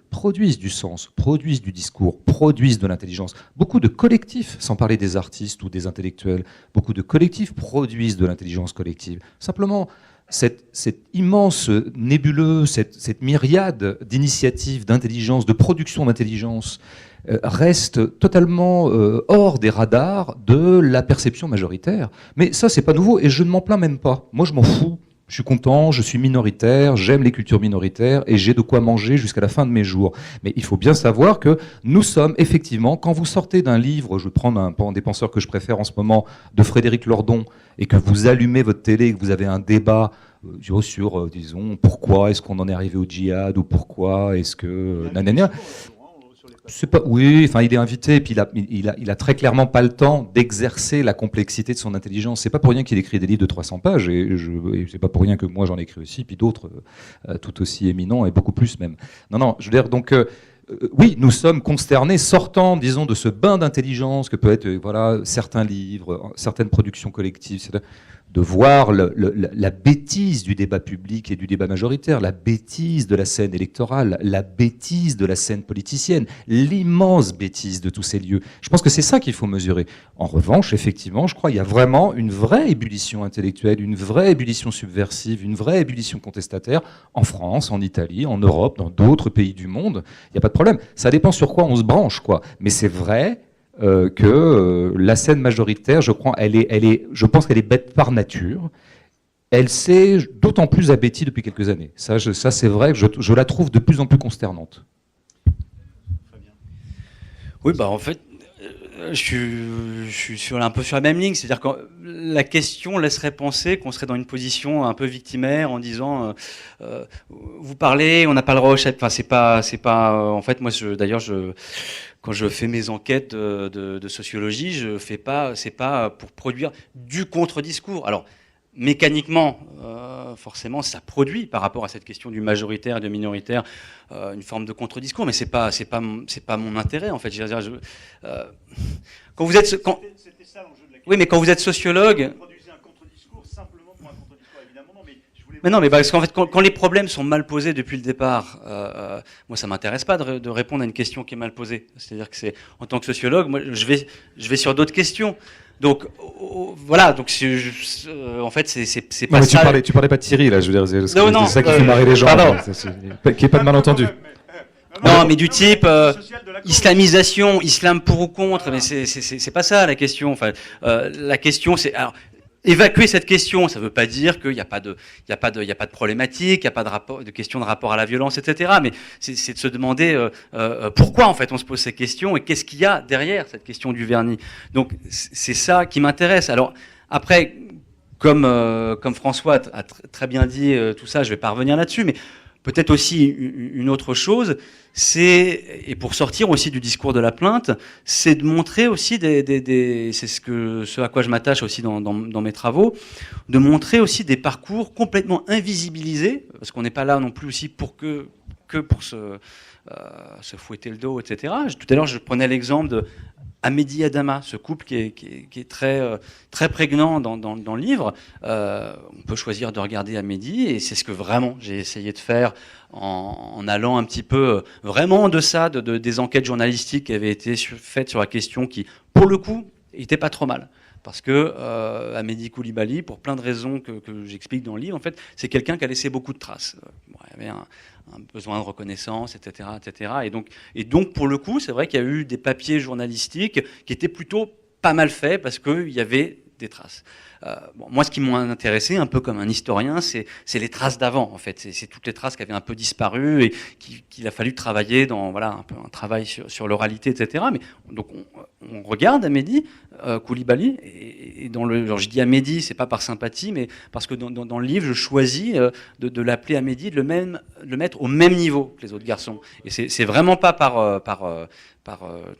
Speaker 2: produisent du sens, produisent du discours, produisent de l'intelligence. Beaucoup de collectifs, sans parler des artistes ou des intellectuels, beaucoup de collectifs produisent de l'intelligence collective. Simplement, cette immense nébuleuse, cette myriade d'initiatives, d'intelligence, de production d'intelligence reste totalement hors des radars de la perception majoritaire. Mais ça, c'est pas nouveau et je ne m'en plains même pas. Moi, je m'en fous. Je suis content, je suis minoritaire, j'aime les cultures minoritaires et j'ai de quoi manger jusqu'à la fin de mes jours. Mais il faut bien savoir que nous sommes effectivement, quand vous sortez d'un livre, je vais prendre un des penseurs que je préfère en ce moment, de Frédéric Lordon, et que vous allumez votre télé et que vous avez un débat sur, disons, pourquoi est-ce qu'on en est arrivé au djihad ou pourquoi est-ce que... Oui, enfin, il est invité, et puis il a très clairement pas le temps d'exercer la complexité de son intelligence. C'est pas pour rien qu'il écrit des livres de 300 pages, et c'est pas pour rien que moi j'en écris aussi, puis d'autres tout aussi éminents, et beaucoup plus même. Non, je veux dire, donc, oui, nous sommes consternés, sortant, disons, de ce bain d'intelligence que peut être, voilà, certains livres, certaines productions collectives, etc., de voir la bêtise du débat public et du débat majoritaire, la bêtise de la scène électorale, la bêtise de la scène politicienne, l'immense bêtise de tous ces lieux. Je pense que c'est ça qu'il faut mesurer. En revanche, effectivement, je crois qu'il y a vraiment une vraie ébullition intellectuelle, une vraie ébullition subversive, une vraie ébullition contestataire en France, en Italie, en Europe, dans d'autres pays du monde. Il n'y a pas de problème. Ça dépend sur quoi on se branche, quoi. Mais c'est vrai que la scène majoritaire, je pense qu'elle est bête par nature. Elle s'est d'autant plus abêtie depuis quelques années. Ça c'est vrai que je la trouve de plus en plus consternante.
Speaker 3: Oui, en fait, je suis un peu sur la même ligne. C'est-à-dire que la question laisserait penser qu'on serait dans une position un peu victimaire en disant vous parlez, on n'a pas le droit au chat. Enfin, c'est pas. En fait, moi, d'ailleurs, quand je fais mes enquêtes de sociologie, c'est pas pour produire du contre-discours. Alors, mécaniquement, forcément, ça produit par rapport à cette question du majoritaire et du minoritaire une forme de contre-discours, mais c'est pas mon intérêt en fait. Quand vous êtes, c'était ça l'enjeu de la question. Oui, mais quand vous êtes sociologue. Mais non, mais parce qu'en fait, quand les problèmes sont mal posés depuis le départ, moi, ça m'intéresse pas de répondre à une question qui est mal posée. C'est-à-dire que en tant que sociologue, moi, je vais sur d'autres questions. Donc, voilà. Donc, en fait, c'est pas
Speaker 2: non, mais
Speaker 3: ça.
Speaker 2: tu parlais pas de Thierry, là, je veux dire.
Speaker 3: Non,
Speaker 2: c'est ça qui fait marrer les gens. Qu'il n'y ait pas de malentendu.
Speaker 3: Non, mais du type islamisation, islam pour ou contre, mais c'est pas ça la question. Enfin, la question, c'est alors. Évacuer cette question, ça ne veut pas dire qu'il n'y a pas de problématique, il n'y a pas de question de rapport à la violence, etc. Mais c'est de se demander pourquoi en fait on se pose ces questions et qu'est-ce qu'il y a derrière cette question du vernis. Donc c'est ça qui m'intéresse. Alors après, comme François a très bien dit tout ça, je ne vais pas revenir là-dessus, mais peut-être aussi une autre chose, et pour sortir aussi du discours de la plainte, c'est de montrer aussi c'est ce à quoi je m'attache aussi dans mes travaux, de montrer aussi des parcours complètement invisibilisés, parce qu'on n'est pas là non plus aussi pour que pour se fouetter le dos, etc. Tout à l'heure, je prenais l'exemple de Amédi Adama, ce couple qui est très prégnant dans le livre. On peut choisir de regarder Amédi, et c'est ce que vraiment j'ai essayé de faire en allant un petit peu vraiment en deçà des enquêtes journalistiques qui avaient été faites sur la question qui, pour le coup, n'était pas trop mal. Parce que Amédi Coulibaly, pour plein de raisons que j'explique dans le livre, en fait, c'est quelqu'un qui a laissé beaucoup de traces. Il y avait un besoin de reconnaissance, etc., etc. Et donc, pour le coup, c'est vrai qu'il y a eu des papiers journalistiques qui étaient plutôt pas mal faits parce qu'il y avait des traces. Moi, ce qui m'a intéressé, un peu comme un historien, c'est les traces d'avant, en fait. C'est toutes les traces qui avaient un peu disparu et qu'il a fallu travailler dans un peu un travail sur l'oralité, etc. Mais donc, on regarde Amédi Coulibaly, et genre, je dis Amédi, c'est pas par sympathie, mais parce que dans le livre, je choisis de l'appeler Amédi, de le mettre au même niveau que les autres garçons. Et c'est vraiment pas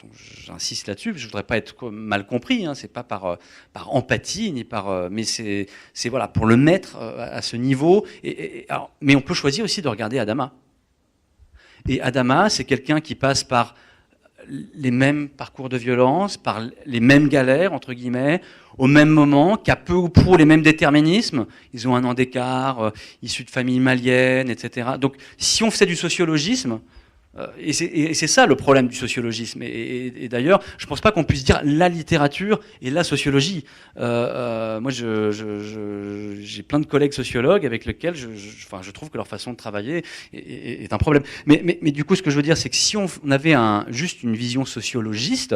Speaker 3: donc j'insiste là-dessus, je voudrais pas être mal compris, hein, c'est pas par empathie ni mais c'est voilà pour le mettre à ce niveau. Alors, mais on peut choisir aussi de regarder Adama. Et Adama, c'est quelqu'un qui passe par les mêmes parcours de violence, par les mêmes galères entre guillemets, au même moment, qui a peu ou prou les mêmes déterminismes. Ils ont un an d'écart, issus de familles maliennes, etc. Donc, si on faisait du sociologisme. Et c'est ça le problème du sociologisme. Et d'ailleurs, je ne pense pas qu'on puisse dire la littérature et la sociologie. Moi, j'ai plein de collègues sociologues avec lesquels je trouve que leur façon de travailler est un problème. Mais du coup, ce que je veux dire, c'est que si on avait juste une vision sociologiste,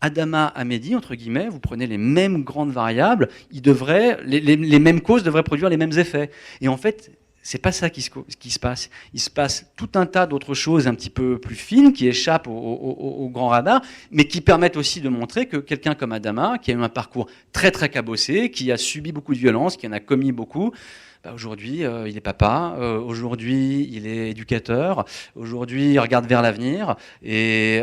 Speaker 3: Adama, Amédi, entre guillemets, vous prenez les mêmes grandes variables, les mêmes causes devraient produire les mêmes effets. Et en fait, c'est pas ça qui se passe. Il se passe tout un tas d'autres choses un petit peu plus fines qui échappent au grand radar, mais qui permettent aussi de montrer que quelqu'un comme Adama, qui a eu un parcours très très cabossé, qui a subi beaucoup de violences, qui en a commis beaucoup, aujourd'hui il est papa, aujourd'hui il est éducateur, aujourd'hui il regarde vers l'avenir, et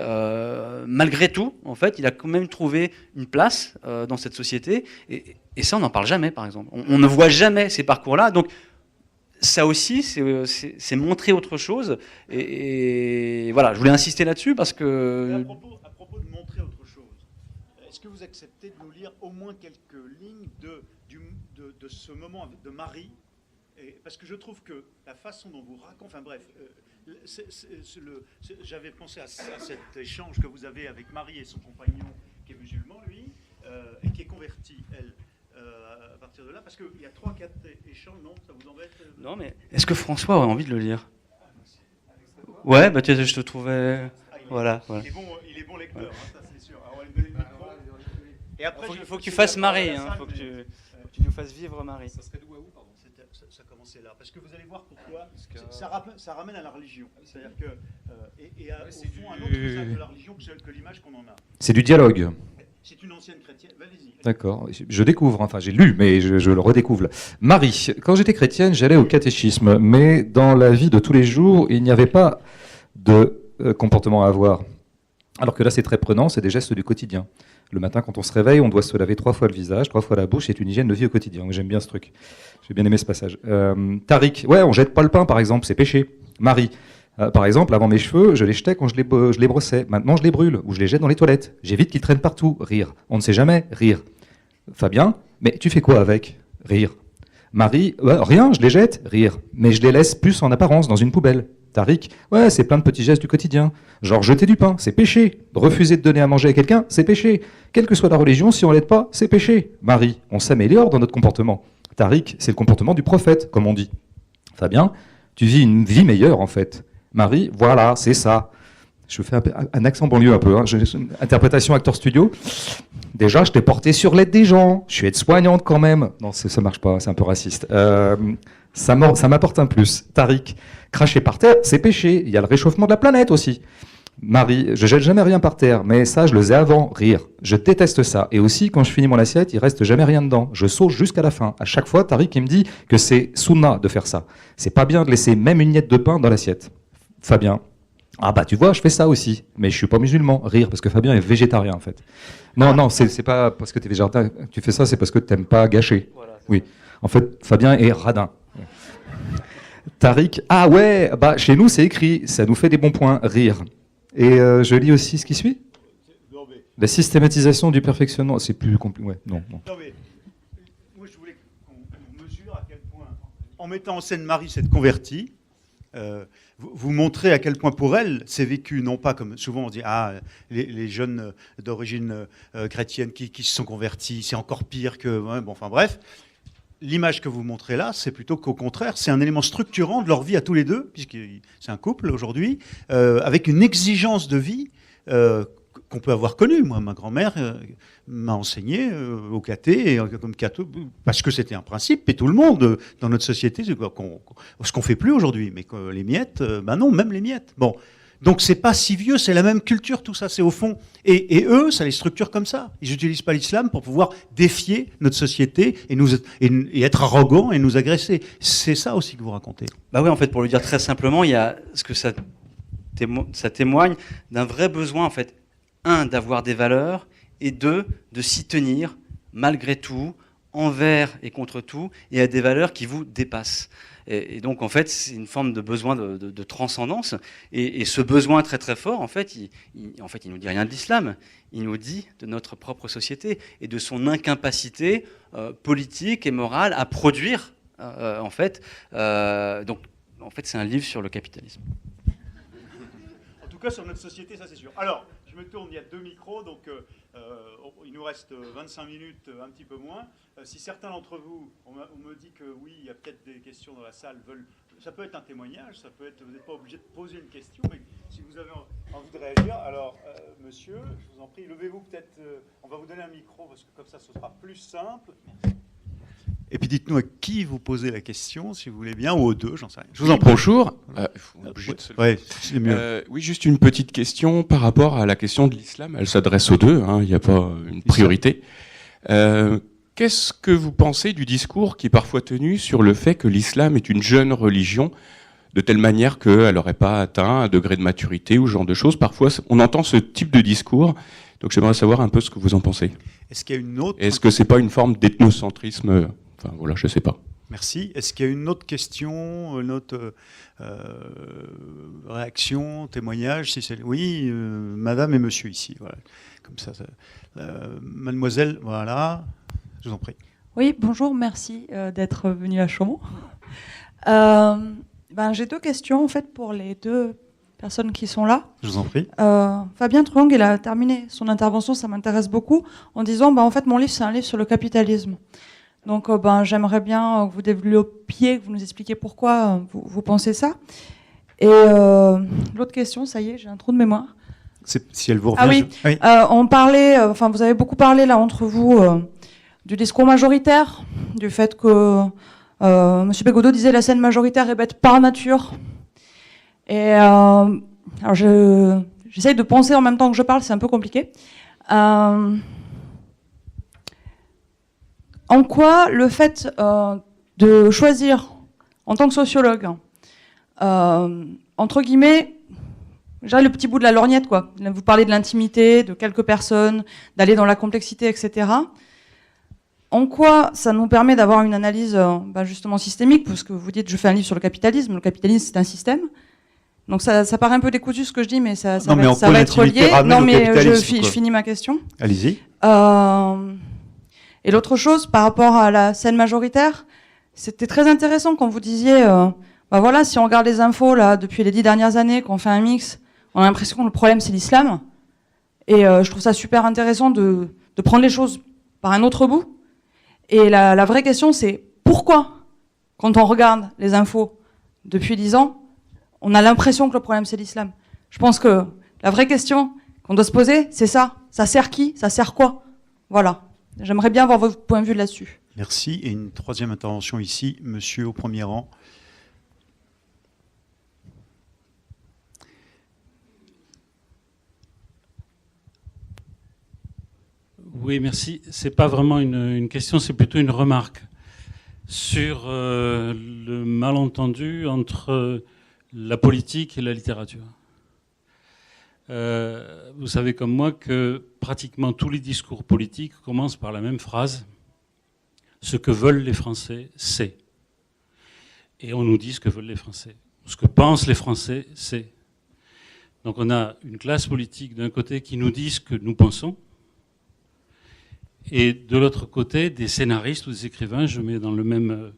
Speaker 3: malgré tout, en fait, il a quand même trouvé une place dans cette société, et ça on n'en parle jamais, par exemple. On ne voit jamais ces parcours-là, donc ça aussi, c'est montrer autre chose. Et voilà, je voulais insister là-dessus parce que...
Speaker 1: À propos de montrer autre chose, est-ce que vous acceptez de nous lire au moins quelques lignes de ce moment de Marie? Parce que je trouve que la façon dont vous racontez... Enfin bref, j'avais pensé à cet échange que vous avez avec Marie et son compagnon, qui est musulman, lui, et qui est converti, elle. À partir de là, parce qu'il y a 3-4 échanges, non? Ça vous embête?
Speaker 3: Non, mais est-ce que François aurait envie de le lire? Ouais, bah je te trouvais... Voilà.
Speaker 1: Il est bon lecteur, hein, ça c'est sûr. Alors, on va lui donner le micro. Et après,
Speaker 3: il faut que tu fasses Marie, il faut que tu nous fasses vivre Marie.
Speaker 2: Ça serait d'où à où, pardon?
Speaker 1: Ça commençait là, parce que vous allez voir pourquoi ça ramène à la religion. C'est-à-dire que au fond, un autre usage de la religion que l'image qu'on en a.
Speaker 2: C'est du dialogue.
Speaker 1: C'est une ancienne chrétienne. Allez-y.
Speaker 2: D'accord. Je découvre, enfin j'ai lu, mais je le redécouvre. Là. Marie, quand j'étais chrétienne, j'allais au catéchisme, mais dans la vie de tous les jours, il n'y avait pas de comportement à avoir. Alors que là, c'est très prenant, c'est des gestes du quotidien. Le matin, quand on se réveille, on doit se laver 3 fois le visage, 3 fois la bouche, c'est une hygiène de vie au quotidien. J'aime bien ce truc. J'ai bien aimé ce passage. Tariq, ouais, on jette pas le pain, par exemple, c'est péché. Marie, par exemple, avant mes cheveux, je les jetais quand je les brossais. Maintenant, je les brûle ou je les jette dans les toilettes. J'évite qu'ils traînent partout. Rire. On ne sait jamais. Rire. Fabien, mais tu fais quoi avec? Rire. Marie, rien, je les jette. Rire. Mais je les laisse plus en apparence dans une poubelle. Tariq, ouais, c'est plein de petits gestes du quotidien. Genre jeter du pain, c'est péché. Refuser de donner à manger à quelqu'un, c'est péché. Quelle que soit la religion, si on l'aide pas, c'est péché. Marie, on s'améliore dans notre comportement. Tariq, c'est le comportement du prophète, comme on dit. Fabien, tu vis une vie meilleure en fait. Marie, voilà, c'est ça. Je fais un accent banlieue un peu. Hein. Interprétation acteur studio. Déjà, je t'ai porté sur l'aide des gens. Je suis aide-soignante quand même. Non, ça marche pas, c'est un peu raciste. Ça m'apporte un plus. Tariq, cracher par terre, c'est péché. Il y a le réchauffement de la planète aussi. Marie, je jette jamais rien par terre, mais ça, je le faisais avant. Rire. Je déteste ça. Et aussi, quand je finis mon assiette, il reste jamais rien dedans. Je sauce jusqu'à la fin. À chaque fois, Tariq, il me dit que c'est sunna de faire ça. C'est pas bien de laisser même une miette de pain dans l'assiette. Fabien, ah bah tu vois, je fais ça aussi, mais je suis pas musulman. Rire, parce que Fabien est végétarien en fait. Non, c'est pas parce que tu es végétarien que tu fais ça, c'est parce que tu n'aimes pas gâcher. Voilà, oui, en fait, Fabien est radin. Tariq, ah ouais, bah chez nous c'est écrit, ça nous fait des bons points. Rire. Et je lis aussi ce qui suit. La systématisation du perfectionnement, c'est plus compliqué. Ouais, non.
Speaker 1: Non mais moi je voulais qu'on mesure à quel point, en mettant en scène Marie cette convertie. Vous montrez à quel point pour elle c'est vécu, non pas comme souvent on dit les jeunes d'origine chrétienne qui se sont convertis, c'est encore pire que bon, enfin bref. L'image que vous montrez là, c'est plutôt qu'au contraire, c'est un élément structurant de leur vie à tous les deux, puisque c'est un couple aujourd'hui, avec une exigence de vie qu'on peut avoir connue. Moi, ma grand-mère m'a enseigné au caté, comme catho, parce que c'était un principe, et tout le monde dans notre société, ce qu'on fait plus aujourd'hui, mais que les miettes, non, même les miettes. Bon, donc c'est pas si vieux, c'est la même culture, tout ça, c'est au fond. Et eux, ça les structure comme ça. Ils n'utilisent pas l'islam pour pouvoir défier notre société et être arrogants et nous agresser. C'est ça aussi que vous racontez.
Speaker 3: Bah oui, en fait, pour le dire très simplement, il y a ce que ça témoigne d'un vrai besoin, en fait. 1, d'avoir des valeurs, et 2, de s'y tenir, malgré tout, envers et contre tout, et à des valeurs qui vous dépassent. Et donc, en fait, c'est une forme de besoin de transcendance. Et ce besoin très très fort, en fait, il nous dit rien de l'islam. Il nous dit de notre propre société et de son incapacité politique et morale à produire, en fait. Donc, en fait, c'est un livre sur le capitalisme.
Speaker 1: En tout cas, sur notre société, ça c'est sûr. Alors, je me tourne, il y a 2 micros, donc il nous reste 25 minutes, un petit peu moins. Si certains d'entre vous, on me dit que oui, il y a peut-être des questions dans la salle, ça peut être un témoignage, ça peut être, vous n'êtes pas obligé de poser une question, mais si vous avez envie de réagir, alors monsieur, je vous en prie, levez-vous peut-être, on va vous donner un micro, parce que comme ça, ce sera plus simple. Et puis dites-nous à qui vous posez la question, si vous voulez bien, ou aux deux, j'en sais rien. Je vous en prie.
Speaker 4: Bonjour.
Speaker 1: Ouais, c'est mieux.
Speaker 4: Oui, juste une petite question par rapport à la question de l'islam. Elle s'adresse aux deux, hein, il n'y a pas une priorité. Qu'est-ce que vous pensez du discours qui est parfois tenu sur le fait que l'islam est une jeune religion, de telle manière qu'elle n'aurait pas atteint un degré de maturité ou ce genre de choses? Parfois, on entend ce type de discours, donc j'aimerais savoir un peu ce que vous en pensez.
Speaker 1: Est-ce qu'il y a une autre...
Speaker 4: Est-ce que c'est pas une forme d'ethnocentrisme? Enfin, voilà, je sais pas.
Speaker 1: Merci. Est-ce qu'il y a une autre question, une autre réaction, témoignage, si c'est... Oui, madame et monsieur ici. Voilà. Comme ça, mademoiselle, voilà. Je vous en prie.
Speaker 5: Oui, bonjour, merci d'être venu à Chaumont. J'ai deux questions en fait pour les deux personnes qui sont là.
Speaker 1: Je vous en prie.
Speaker 5: Fabien Truong, il a terminé son intervention, ça m'intéresse beaucoup, en disant en fait mon livre c'est un livre sur le capitalisme. Donc j'aimerais bien que vous développiez, que vous nous expliquiez pourquoi vous pensez ça. Et l'autre question, ça y est, j'ai un trou de mémoire.
Speaker 1: Si elle vous revient.
Speaker 5: Ah oui,
Speaker 1: oui.
Speaker 5: on parlait, vous avez beaucoup parlé là entre vous du discours majoritaire, du fait que M. Bégodeau disait la scène majoritaire est bête par nature. Et alors j'essaye de penser en même temps que je parle, c'est un peu compliqué. En quoi le fait de choisir, en tant que sociologue, entre guillemets, j'ai le petit bout de la lorgnette, quoi. Vous parlez de l'intimité, de quelques personnes, d'aller dans la complexité, etc. En quoi ça nous permet d'avoir une analyse justement systémique, parce que vous dites, je fais un livre sur le capitalisme c'est un système. Donc ça paraît un peu décousu ce que je dis, mais ça va être lié. Non, mais je finis ma question.
Speaker 1: Allez-y.
Speaker 5: Et l'autre chose, par rapport à la scène majoritaire, c'était très intéressant quand vous disiez, si on regarde les infos là depuis les 10 dernières années, qu'on fait un mix, on a l'impression que le problème c'est l'islam. Et je trouve ça super intéressant de prendre les choses par un autre bout. Et la vraie question c'est pourquoi, quand on regarde les infos depuis 10 ans, on a l'impression que le problème c'est l'islam. Je pense que la vraie question qu'on doit se poser, c'est ça. Ça sert qui? Ça sert quoi? Voilà. J'aimerais bien avoir votre point de vue là-dessus.
Speaker 1: Merci. Et une troisième intervention ici, monsieur au premier rang.
Speaker 6: Oui, merci. C'est pas vraiment une question, c'est plutôt une remarque sur le malentendu entre la politique et la littérature. Vous savez comme moi que pratiquement tous les discours politiques commencent par la même phrase. Ce que veulent les Français, c'est. Et on nous dit ce que veulent les Français. Ce que pensent les Français, c'est. Donc on a une classe politique d'un côté qui nous dit ce que nous pensons, et de l'autre côté des scénaristes ou des écrivains, je mets dans le même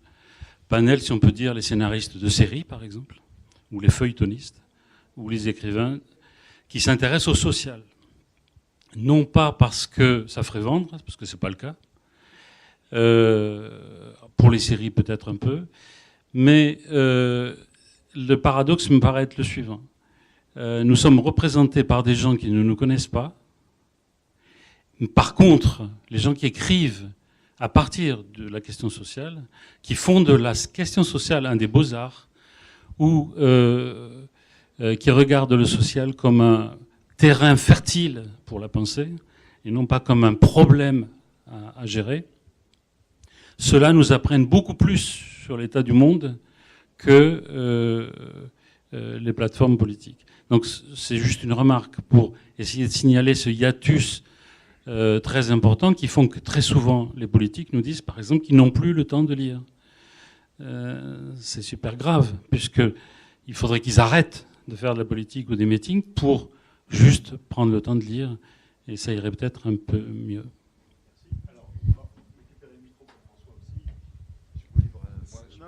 Speaker 6: panel, si on peut dire, les scénaristes de séries par exemple, ou les feuilletonistes, ou les écrivains qui s'intéressent au social. Non pas parce que ça ferait vendre, parce que c'est pas le cas. Pour les séries peut-être un peu. Mais le paradoxe me paraît être le suivant. Nous sommes représentés par des gens qui ne nous connaissent pas. Par contre, les gens qui écrivent à partir de la question sociale, qui font de la question sociale un des beaux-arts, ou qui regardent le social comme un terrain fertile pour la pensée, et non pas comme un problème à gérer, ceux-là nous apprennent beaucoup plus sur l'état du monde que les plateformes politiques. Donc c'est juste une remarque pour essayer de signaler ce hiatus très important qui font que très souvent les politiques nous disent par exemple qu'ils n'ont plus le temps de lire. C'est super grave, puisqu'il faudrait qu'ils arrêtent de faire de la politique ou des meetings pour juste prendre le temps de lire, et ça irait peut-être un peu mieux.
Speaker 1: Alors, on va récupérer le micro pour François aussi. Non,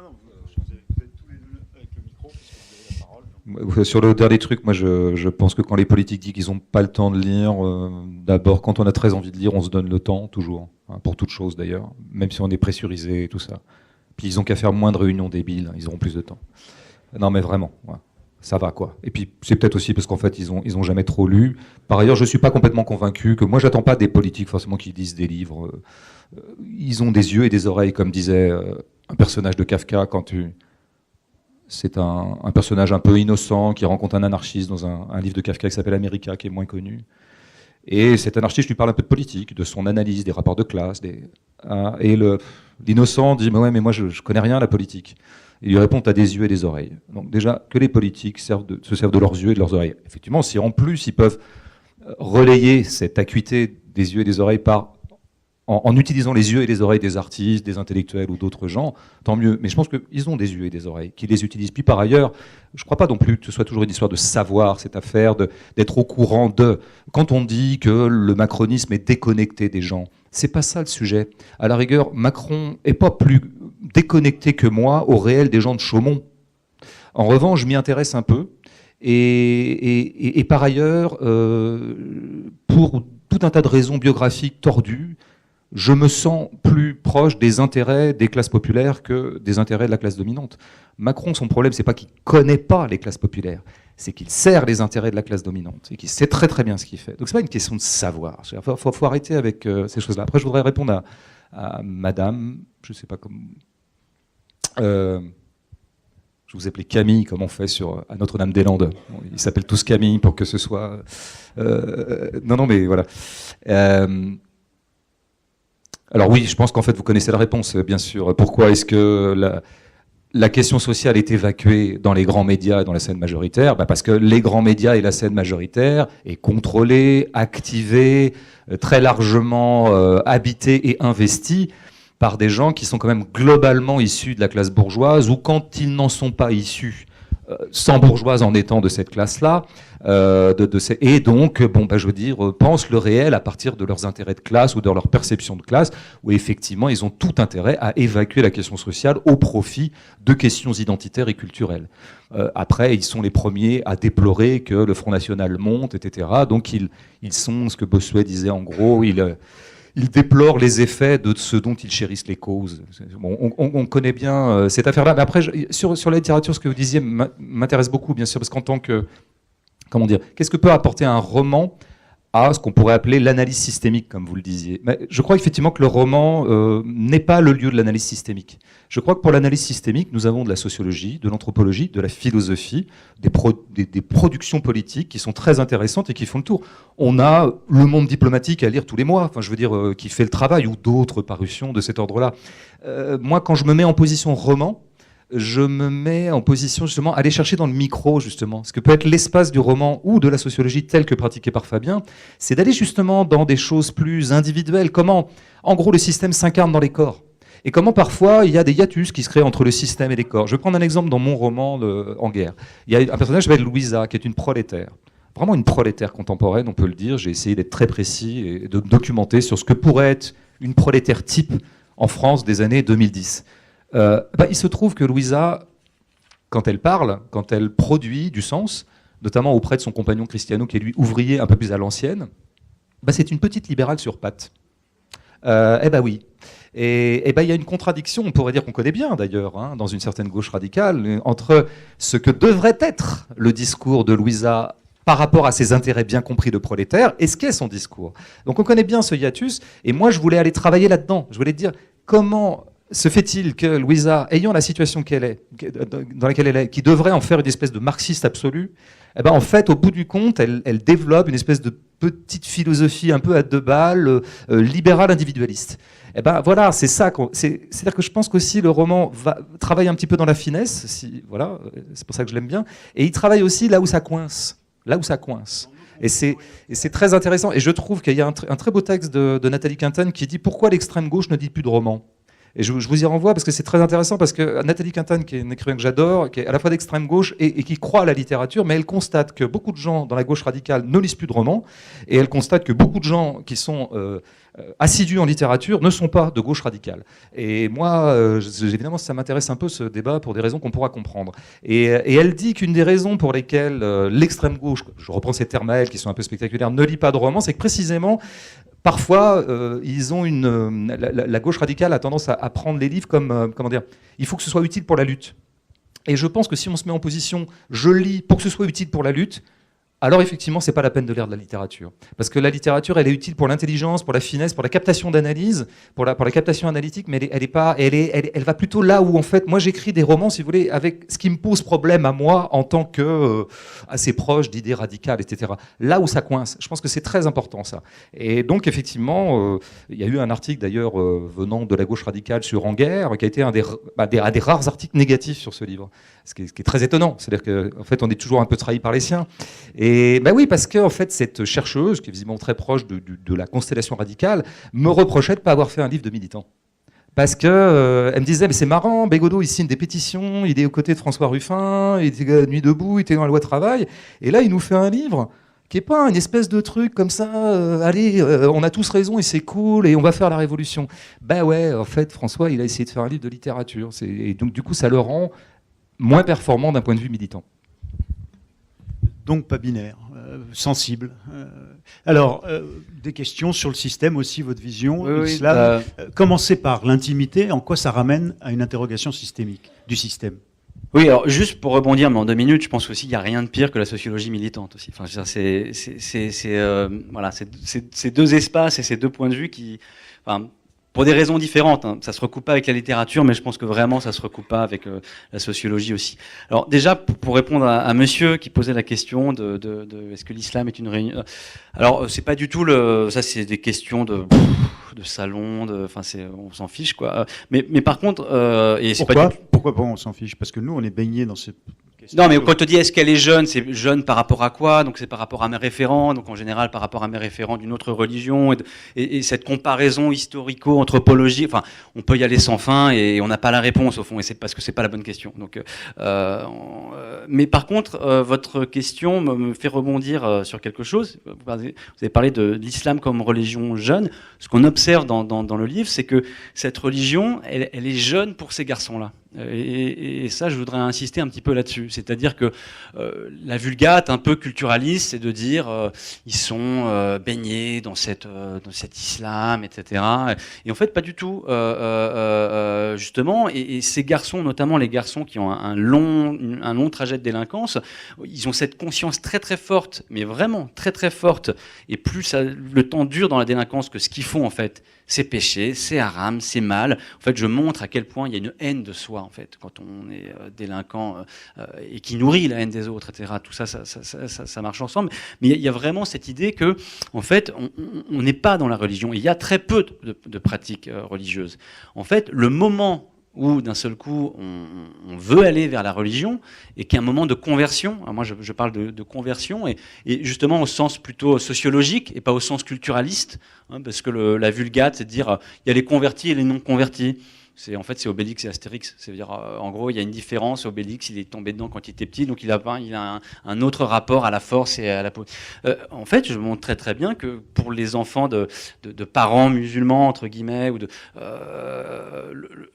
Speaker 1: vous êtes tous les deux avec le micro, puisque vous avez la parole.
Speaker 2: Sur le dernier truc, moi je pense que quand les politiques disent qu'ils n'ont pas le temps de lire, d'abord quand on a très envie de lire, on se donne le temps, toujours, hein, pour toute chose d'ailleurs, même si on est pressurisé et tout ça. Puis ils n'ont qu'à faire moins de réunions débiles, ils auront plus de temps. Non mais vraiment, ouais. ça va quoi. Et puis c'est peut-être aussi parce qu'en fait ils ont jamais trop lu. Par ailleurs, je suis pas complètement convaincu que moi j'attends pas des politiques forcément qui lisent des livres. Ils ont des yeux et des oreilles, comme disait un personnage de Kafka c'est un personnage un peu innocent qui rencontre un anarchiste dans un livre de Kafka qui s'appelle America, qui est moins connu. Et cet anarchiste lui parle un peu de politique, de son analyse, des rapports de classe. Et l'innocent dit mais moi je connais rien à la politique. Il lui répond t'as des yeux et des oreilles. Donc déjà que les politiques se servent de leurs yeux et de leurs oreilles. Effectivement, si en plus ils peuvent relayer cette acuité des yeux et des oreilles en utilisant les yeux et les oreilles des artistes, des intellectuels ou d'autres gens, tant mieux. Mais je pense qu'ils ont des yeux et des oreilles, qu'ils les utilisent. Puis par ailleurs, je ne crois pas non plus que ce soit toujours une histoire de savoir, cette affaire d'être au courant de... Quand on dit que le macronisme est déconnecté des gens, c'est pas ça le sujet. À la rigueur, Macron est pas plus déconnecté que moi au réel des gens de Chaumont. En revanche, je m'y intéresse un peu. Et par ailleurs, pour tout un tas de raisons biographiques tordues, je me sens plus proche des intérêts des classes populaires que des intérêts de la classe dominante. Macron, son problème, c'est pas qu'il connaît pas les classes populaires, c'est qu'il sert les intérêts de la classe dominante et qu'il sait très très bien ce qu'il fait. Donc c'est pas une question de savoir. Il faut arrêter avec ces choses-là. Après, je voudrais répondre à Madame, je sais pas comment. Je vous appelais Camille, comme on fait à Notre-Dame-des-Landes. Bon, ils s'appellent tous Camille pour que ce soit. Non, mais voilà. Alors oui, je pense qu'en fait vous connaissez la réponse, bien sûr. Pourquoi est-ce que la question sociale est évacuée dans les grands médias et dans la scène majoritaire ? Parce que les grands médias et la scène majoritaire est contrôlée, activée, très largement habitée et investie par des gens qui sont quand même globalement issus de la classe bourgeoise, ou quand ils n'en sont pas issus, sans bourgeoise en étant de cette classe-là, et donc, je veux dire, pensent le réel à partir de leurs intérêts de classe ou de leur perception de classe, où effectivement ils ont tout intérêt à évacuer la question sociale au profit de questions identitaires et culturelles. Après, ils sont les premiers à déplorer que le Front National monte, etc. Donc ils sont, ce que Bossuet disait en gros, ils déplorent les effets de ce dont ils chérissent les causes. Bon, on connaît bien cette affaire-là. Mais après, sur la littérature, ce que vous disiez m'intéresse beaucoup, bien sûr, parce qu'en tant que... Comment dire ? Qu'est-ce que peut apporter un roman à ce qu'on pourrait appeler l'analyse systémique, comme vous le disiez ? Mais je crois effectivement que le roman n'est pas le lieu de l'analyse systémique. Je crois que pour l'analyse systémique, nous avons de la sociologie, de l'anthropologie, de la philosophie, des productions politiques qui sont très intéressantes et qui font le tour. On a Le Monde diplomatique à lire tous les mois, enfin, je veux dire, qui fait le travail, ou d'autres parutions de cet ordre-là. Moi, quand je me mets en position roman, je me mets en position justement à aller chercher dans le micro, justement. Ce que peut être l'espace du roman ou de la sociologie telle que pratiquée par Fabien, c'est d'aller justement dans des choses plus individuelles. Comment, en gros, le système s'incarne dans les corps. Et comment parfois il y a des hiatus qui se créent entre le système et les corps. Je vais prendre un exemple dans mon roman En guerre. Il y a un personnage qui s'appelle Louisa, qui est une prolétaire. Vraiment une prolétaire contemporaine, on peut le dire. J'ai essayé d'être très précis et de me documenter sur ce que pourrait être une prolétaire type en France des années 2010. Il se trouve que Louisa, quand elle parle, quand elle produit du sens, notamment auprès de son compagnon Cristiano, qui est lui ouvrier un peu plus à l'ancienne, c'est une petite libérale sur pattes. Oui. Et il y a une contradiction, on pourrait dire qu'on connaît bien d'ailleurs, dans une certaine gauche radicale, entre ce que devrait être le discours de Louisa par rapport à ses intérêts bien compris de prolétaire et ce qu'est son discours. Donc on connaît bien ce hiatus, et moi je voulais aller travailler là-dedans. Je voulais dire comment se fait-il que Louisa, ayant la situation dans laquelle elle est, qui devrait en faire une espèce de marxiste absolue, en fait, au bout du compte, elle développe une espèce de petite philosophie un peu à deux balles, libérale individualiste. Voilà, c'est ça. C'est-à-dire que je pense qu'aussi le roman travaille un petit peu dans la finesse, voilà, c'est pour ça que je l'aime bien, et il travaille aussi là où ça coince. Et c'est très intéressant. Et je trouve qu'il y a un très beau texte de Nathalie Quintane qui dit « Pourquoi l'extrême gauche ne dit plus de romans ?» Et je vous y renvoie parce que c'est très intéressant, parce que Nathalie Quintane, qui est une écrivaine que j'adore, qui est à la fois d'extrême gauche et qui croit à la littérature, mais elle constate que beaucoup de gens dans la gauche radicale ne lisent plus de romans, et elle constate que beaucoup de gens qui sont assidus en littérature ne sont pas de gauche radicale. Et moi, évidemment, ça m'intéresse un peu ce débat pour des raisons qu'on pourra comprendre. Et elle dit qu'une des raisons pour lesquelles l'extrême gauche, je reprends ces termes à elle qui sont un peu spectaculaires, ne lit pas de romans, c'est que précisément, parfois, ils ont la gauche radicale a tendance à prendre les livres comme, comment dire, il faut que ce soit utile pour la lutte. Et je pense que si on se met en position, je lis pour que ce soit utile pour la lutte, alors effectivement, c'est pas la peine de lire de la littérature. Parce que la littérature, elle est utile pour l'intelligence, pour la finesse, pour la captation d'analyse, pour la captation analytique, mais elle va plutôt là où, en fait, moi j'écris des romans, si vous voulez, avec ce qui me pose problème à moi en tant que assez proche d'idées radicales, etc. Là où ça coince. Je pense que c'est très important, ça. Et donc, effectivement, il y a eu un article, d'ailleurs, venant de la gauche radicale sur En guerre, qui a été un des rares articles négatifs sur ce livre. Ce qui est très étonnant. C'est-à-dire qu'en fait, on est toujours un peu trahi par les siens. Et ben oui, parce que en fait, cette chercheuse, qui est visiblement très proche de la constellation radicale, me reprochait de ne pas avoir fait un livre de militant. Parce que elle me disait, mais c'est marrant, Bégodeau, il signe des pétitions, il est aux côtés de François Ruffin, il était à Nuit debout, il était dans la loi travail, et là, il nous fait un livre qui n'est pas une espèce de truc comme ça, allez, on a tous raison et c'est cool, et on va faire la révolution. Ben ouais, en fait, François, il a essayé de faire un livre de littérature. Et donc, du coup, ça le rend moins performant d'un point de vue militant.
Speaker 1: Donc pas binaire, sensible. Alors, des questions sur le système aussi, votre vision, l'islam. Commencez par l'intimité, en quoi ça ramène à une interrogation systémique du système.
Speaker 3: Oui, alors juste pour rebondir, mais en 2 minutes, je pense aussi qu'il n'y a rien de pire que la sociologie militante aussi. Enfin, voilà, c'est 2 espaces et ces 2 points de vue qui... Enfin, pour des raisons différentes, hein. Ça se recoupe pas avec la littérature, mais je pense que vraiment ça se recoupe pas avec la sociologie aussi. Alors déjà, pour répondre à monsieur qui posait la question de est-ce que l'islam est une réunion... Alors c'est pas du tout ça, c'est des questions de salon, enfin on s'en fiche quoi. Mais par contre, et c'est pas du tout...
Speaker 1: Pourquoi on s'en fiche? Parce que nous, on est baignés dans cette...
Speaker 3: Non, mais quand on te dit est-ce qu'elle est jeune, c'est jeune par rapport à quoi? Donc c'est par rapport à mes référents, donc en général par rapport à mes référents d'une autre religion, et cette comparaison historico-anthropologique, enfin, on peut y aller sans fin et on n'a pas la réponse au fond, et c'est parce que c'est pas la bonne question. Donc, mais par contre, votre question me fait rebondir sur quelque chose. Vous avez parlé de l'islam comme religion jeune. Ce qu'on observe dans le livre, c'est que cette religion, elle est jeune pour ces garçons-là. Et ça, je voudrais insister un petit peu là-dessus. C'est-à-dire que la vulgate un peu culturaliste, c'est de dire ils sont baignés dans cet islam, etc. Et en fait, pas du tout. Justement, et ces garçons, notamment les garçons qui ont un long trajet de délinquance, ils ont cette conscience très très forte, mais vraiment très très forte. Et plus le temps dure dans la délinquance que ce qu'ils font en fait, c'est péché, c'est haram, c'est mal. En fait, je montre à quel point il y a une haine de soi, en fait, quand on est délinquant et qui nourrit la haine des autres, etc. Tout ça, ça marche ensemble. Mais il y a vraiment cette idée que, en fait, on n'est pas dans la religion. Il y a très peu de pratiques religieuses. En fait, le moment où d'un seul coup on veut aller vers la religion et qu'il y a un moment de conversion. Alors moi je parle de conversion et justement au sens plutôt sociologique et pas au sens culturaliste, hein, parce que la vulgate c'est de dire il y a les convertis et les non convertis. En fait, c'est Obélix et Astérix. C'est-à-dire, en gros, il y a une différence. Obélix, il est tombé dedans quand il était petit, donc il a un autre rapport à la force et à la peau. En fait, je montre très très bien que pour les enfants de parents musulmans, entre guillemets,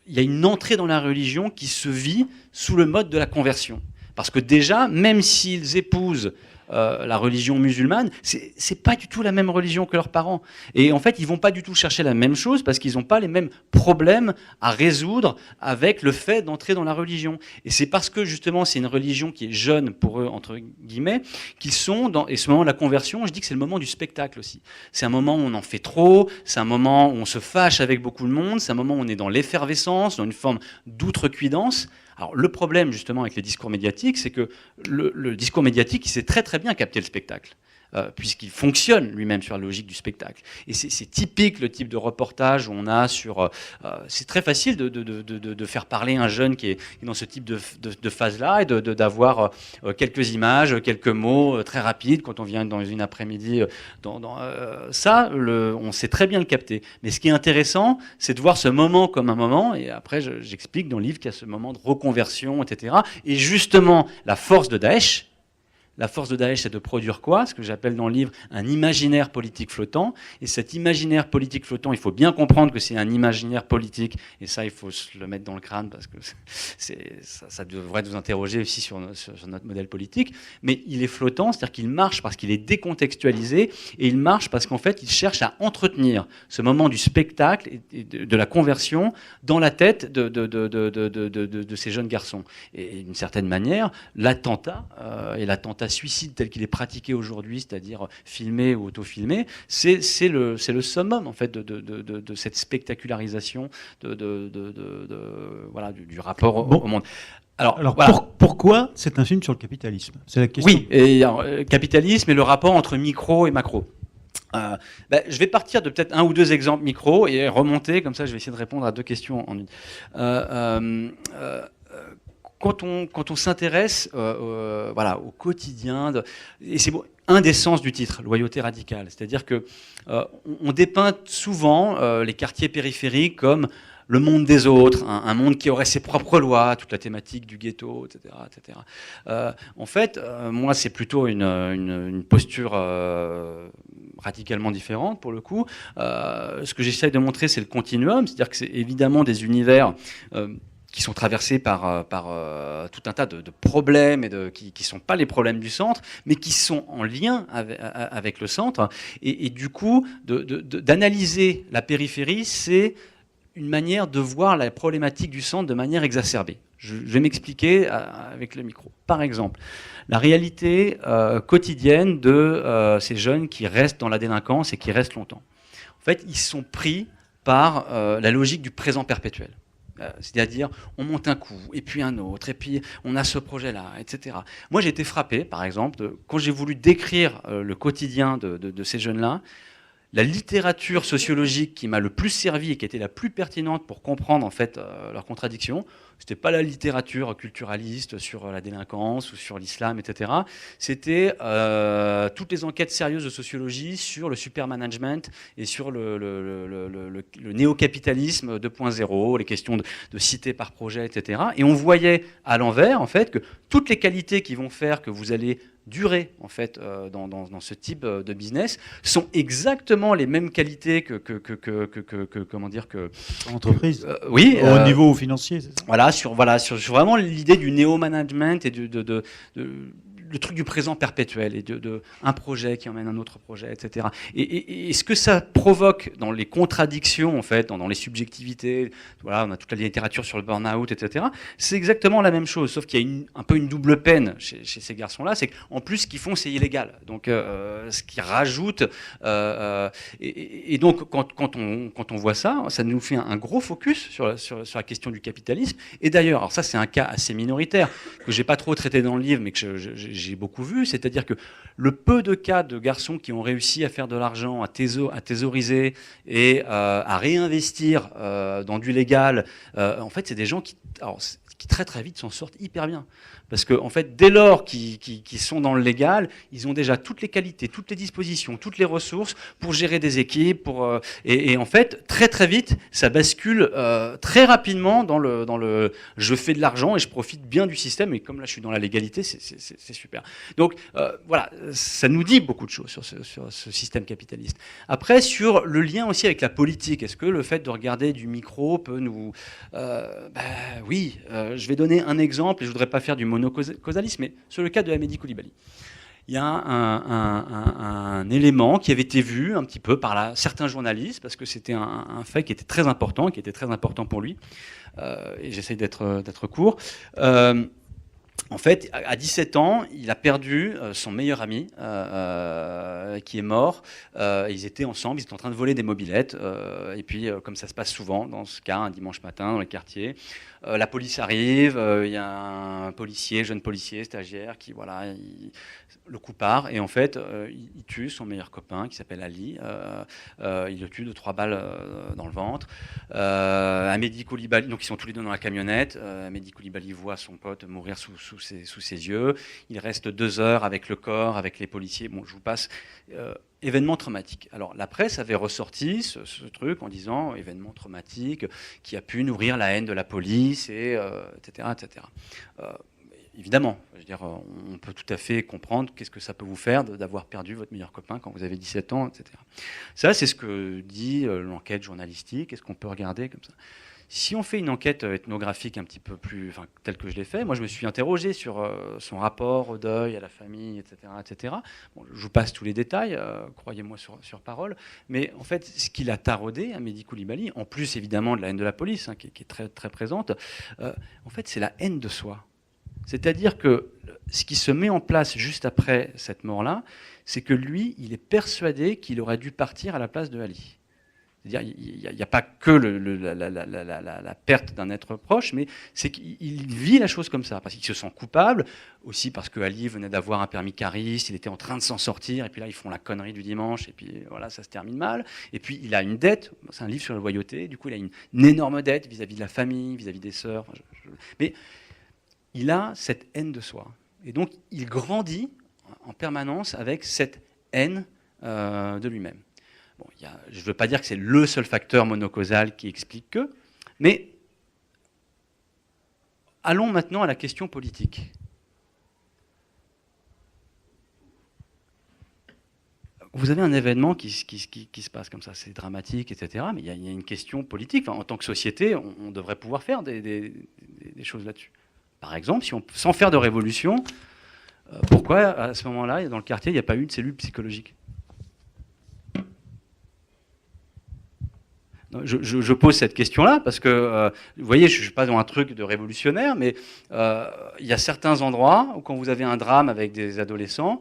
Speaker 3: il y a une entrée dans la religion qui se vit sous le mode de la conversion. Parce que déjà, même s'ils épousent la religion musulmane, c'est pas du tout la même religion que leurs parents. Et en fait, ils vont pas du tout chercher la même chose parce qu'ils n'ont pas les mêmes problèmes à résoudre avec le fait d'entrer dans la religion. Et c'est parce que justement, c'est une religion qui est jeune pour eux, entre guillemets, qu'ils sont dans... Et ce moment de la conversion, je dis que c'est le moment du spectacle aussi. C'est un moment où on en fait trop, c'est un moment où on se fâche avec beaucoup de monde, c'est un moment où on est dans l'effervescence, dans une forme d'outrecuidance. Alors le problème justement avec les discours médiatiques, c'est que le discours médiatique, il sait très très bien capter le spectacle, puisqu'il fonctionne lui-même sur la logique du spectacle. Et c'est typique le type de reportage où on a sur... c'est très facile de faire parler un jeune qui est dans ce type de phase-là et d'avoir quelques images, quelques mots très rapides quand on vient dans une après-midi. Ça, on sait très bien le capter. Mais ce qui est intéressant, c'est de voir ce moment comme un moment, et après j'explique dans le livre qu'il y a ce moment de reconversion, etc. Et justement, la force de Daesh, la force de Daesh, c'est de produire quoi? Ce que j'appelle dans le livre un imaginaire politique flottant. Et cet imaginaire politique flottant, il faut bien comprendre que c'est un imaginaire politique. Et ça, il faut se le mettre dans le crâne parce que ça devrait nous interroger aussi sur notre modèle politique. Mais il est flottant, c'est-à-dire qu'il marche parce qu'il est décontextualisé. Et il marche parce qu'en fait, il cherche à entretenir ce moment du spectacle et de la conversion dans la tête de ces jeunes garçons. Et d'une certaine manière, l'attentat et l'attentat suicide tel qu'il est pratiqué aujourd'hui, c'est-à-dire filmé ou auto-filmé, c'est le summum en fait de cette spectacularisation voilà, du rapport au monde.
Speaker 1: Alors
Speaker 3: voilà.
Speaker 1: Pourquoi c'est un film sur le capitalisme? C'est la question.
Speaker 3: Oui, et, capitalisme et le rapport entre micro et macro. Je vais partir de peut-être un ou deux exemples micro et remonter, comme ça je vais essayer de répondre à deux questions en une. Quand on s'intéresse voilà, au quotidien, et c'est un des sens du titre, loyauté radicale, c'est-à-dire que on dépeint souvent les quartiers périphériques comme le monde des autres, un monde qui aurait ses propres lois, toute la thématique du ghetto, etc. etc. En fait, moi, c'est plutôt une posture radicalement différente, pour le coup. Ce que j'essaie de montrer, c'est le continuum, c'est-à-dire que c'est évidemment des univers qui sont traversés par tout un tas de problèmes et qui ne sont pas les problèmes du centre, mais qui sont en lien avec le centre. Et du coup, d'analyser la périphérie, c'est une manière de voir la problématique du centre de manière exacerbée. Je vais m'expliquer avec le micro. Par exemple, la réalité quotidienne de ces jeunes qui restent dans la délinquance et qui restent longtemps. En fait, ils sont pris par la logique du présent perpétuel. C'est-à-dire, on monte un coup, et puis un autre, et puis on a ce projet-là, etc. Moi, j'ai été frappé, par exemple, quand j'ai voulu décrire le quotidien de ces jeunes-là, la littérature sociologique qui m'a le plus servi et qui était la plus pertinente pour comprendre en fait leurs contradictions, c'était pas la littérature culturaliste sur la délinquance ou sur l'islam, etc. C'était toutes les enquêtes sérieuses de sociologie sur le supermanagement et sur le néo-capitalisme 2.0, les questions de cité par projet, etc. Et on voyait à l'envers en fait que toutes les qualités qui vont faire que vous allez durer en fait dans ce type de business sont exactement les mêmes qualités que comment dire que
Speaker 1: entreprise.
Speaker 3: Oui,
Speaker 1: au niveau financier, c'est ça.
Speaker 3: Voilà, sur vraiment l'idée du néo-management et le truc du présent perpétuel et un projet qui emmène un autre projet, etc. Et ce que ça provoque dans les contradictions, en fait, dans les subjectivités, voilà, on a toute la littérature sur le burn-out, etc. C'est exactement la même chose, sauf qu'il y a un peu une double peine chez ces garçons-là, c'est qu'en plus, ce qu'ils font, c'est illégal. Donc, ce qui rajoute... et donc, quand on voit ça, ça nous fait un gros focus sur la question du capitalisme. Et d'ailleurs, alors ça, c'est un cas assez minoritaire, que j'ai pas trop traité dans le livre, mais que j'ai beaucoup vu, c'est-à-dire que le peu de cas de garçons qui ont réussi à faire de l'argent, à thésauriser et à réinvestir dans du légal, en fait, c'est des gens qui très très vite s'en sortent hyper bien. Parce que en fait, dès lors qu'ils sont dans le légal, ils ont déjà toutes les qualités, toutes les dispositions, toutes les ressources pour gérer des équipes. Et en fait, très très vite, ça bascule très rapidement dans le je fais de l'argent et je profite bien du système. Et comme là, je suis dans la légalité, c'est super. Donc voilà, ça nous dit beaucoup de choses sur ce système capitaliste. Après, sur le lien aussi avec la politique, est-ce que le fait de regarder du micro peut nous... oui, je vais donner un exemple, et je ne voudrais pas faire du monocausalisme, mais sur le cas de Hamedi Coulibaly. Il y a un élément qui avait été vu un petit peu par certains journalistes, parce que c'était un fait qui était très important pour lui, et j'essaye d'être court. En fait, à 17 ans, il a perdu son meilleur ami qui est mort. Ils étaient ensemble, ils étaient en train de voler des mobylettes. Et puis, comme ça se passe souvent dans ce cas, un dimanche matin dans les quartiers, la police arrive, il y a un jeune policier, stagiaire, qui le coup part. Et en fait, il tue son meilleur copain qui s'appelle Ali. Il le tue de 3 balles dans le ventre. Hamedi Coulibaly, donc ils sont tous les deux dans la camionnette. Hamedi Coulibaly voit son pote mourir sous ses yeux. Il reste 2 heures avec le corps, avec les policiers. Bon, je vous passe. Événement traumatique. Alors, la presse avait ressorti ce truc en disant événement traumatique qui a pu nourrir la haine de la police, etc. etc. évidemment, je veux dire, on peut tout à fait comprendre qu'est-ce que ça peut vous faire d'avoir perdu votre meilleur copain quand vous avez 17 ans, etc. Ça, c'est ce que dit l'enquête journalistique, est-ce qu'on peut regarder comme ça. Si on fait une enquête ethnographique un petit peu plus, enfin, telle que je l'ai fait, moi je me suis interrogé sur son rapport au deuil, à la famille, etc. etc. Bon, je vous passe tous les détails, croyez-moi sur parole, mais en fait, ce qu'il a taraudé à Mehdi Coulibaly, en plus évidemment de la haine de la police, hein, qui est très, très présente, en fait c'est la haine de soi. C'est-à-dire que ce qui se met en place juste après cette mort-là, c'est que lui, il est persuadé qu'il aurait dû partir à la place de Ali. C'est-à-dire, il n'y a pas que la perte d'un être proche, mais c'est qu'il vit la chose comme ça, parce qu'il se sent coupable, aussi parce que Ali venait d'avoir un permis cariste, il était en train de s'en sortir, et puis là, ils font la connerie du dimanche, et puis voilà, ça se termine mal. Et puis, il a une dette, c'est un livre sur la loyauté, du coup, il a une énorme dette vis-à-vis de la famille, vis-à-vis des sœurs. Mais il a cette haine de soi. Et donc, il grandit en permanence avec cette haine de lui-même. Bon, je ne veux pas dire que c'est le seul facteur monocausal qui explique que, mais allons maintenant à la question politique. Vous avez un événement qui se passe comme ça, c'est dramatique, etc. Mais il y a une question politique. Enfin, en tant que société, on devrait pouvoir faire des choses là-dessus. Par exemple, sans faire de révolution, pourquoi à ce moment-là, dans le quartier, il n'y a pas eu de cellule psychologique ? Je pose cette question-là parce que, vous voyez, je ne suis pas dans un truc de révolutionnaire, mais il y a certains endroits où quand vous avez un drame avec des adolescents,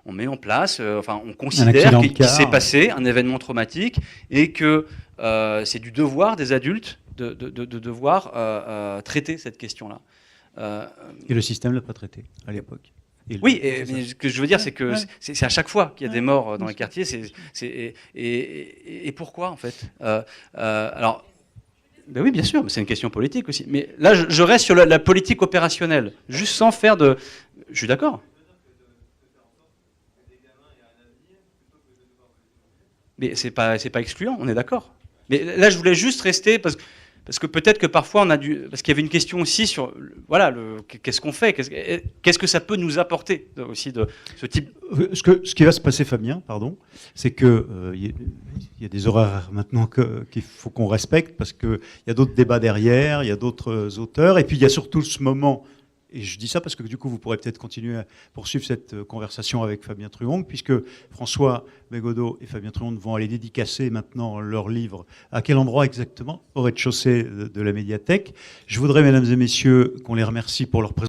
Speaker 3: on met en place, on considère qu'il s'est passé un événement traumatique et que c'est du devoir des adultes de devoir traiter cette question-là.
Speaker 1: Et le système ne l'a pas traité à l'époque.
Speaker 3: Oui, mais ce que je veux dire, c'est que c'est à chaque fois qu'il y a des morts dans les quartiers. Et pourquoi, en fait alors, ben oui, bien sûr, mais c'est une question politique aussi. Mais là, je reste sur la politique opérationnelle, juste sans faire de... Je suis d'accord. Mais c'est pas excluant, on est d'accord. Mais là, je voulais juste rester... Parce que peut-être que parfois, parce qu'il y avait une question aussi sur, voilà, qu'est-ce qu'on fait, qu'est-ce que ça peut nous apporter aussi de ce type.
Speaker 1: Ce qui va se passer, Fabien, pardon, c'est que il y a des horaires maintenant qu'il faut qu'on respecte parce qu'il y a d'autres débats derrière, il y a d'autres auteurs, et puis il y a surtout ce moment. Et je dis ça parce que du coup, vous pourrez peut-être continuer à poursuivre cette conversation avec Fabien Truong, puisque François Bégodeau et Fabien Truong vont aller dédicacer maintenant leur livre. À quel endroit exactement ? Au rez-de-chaussée de la médiathèque. Je voudrais, mesdames et messieurs, qu'on les remercie pour leur présence.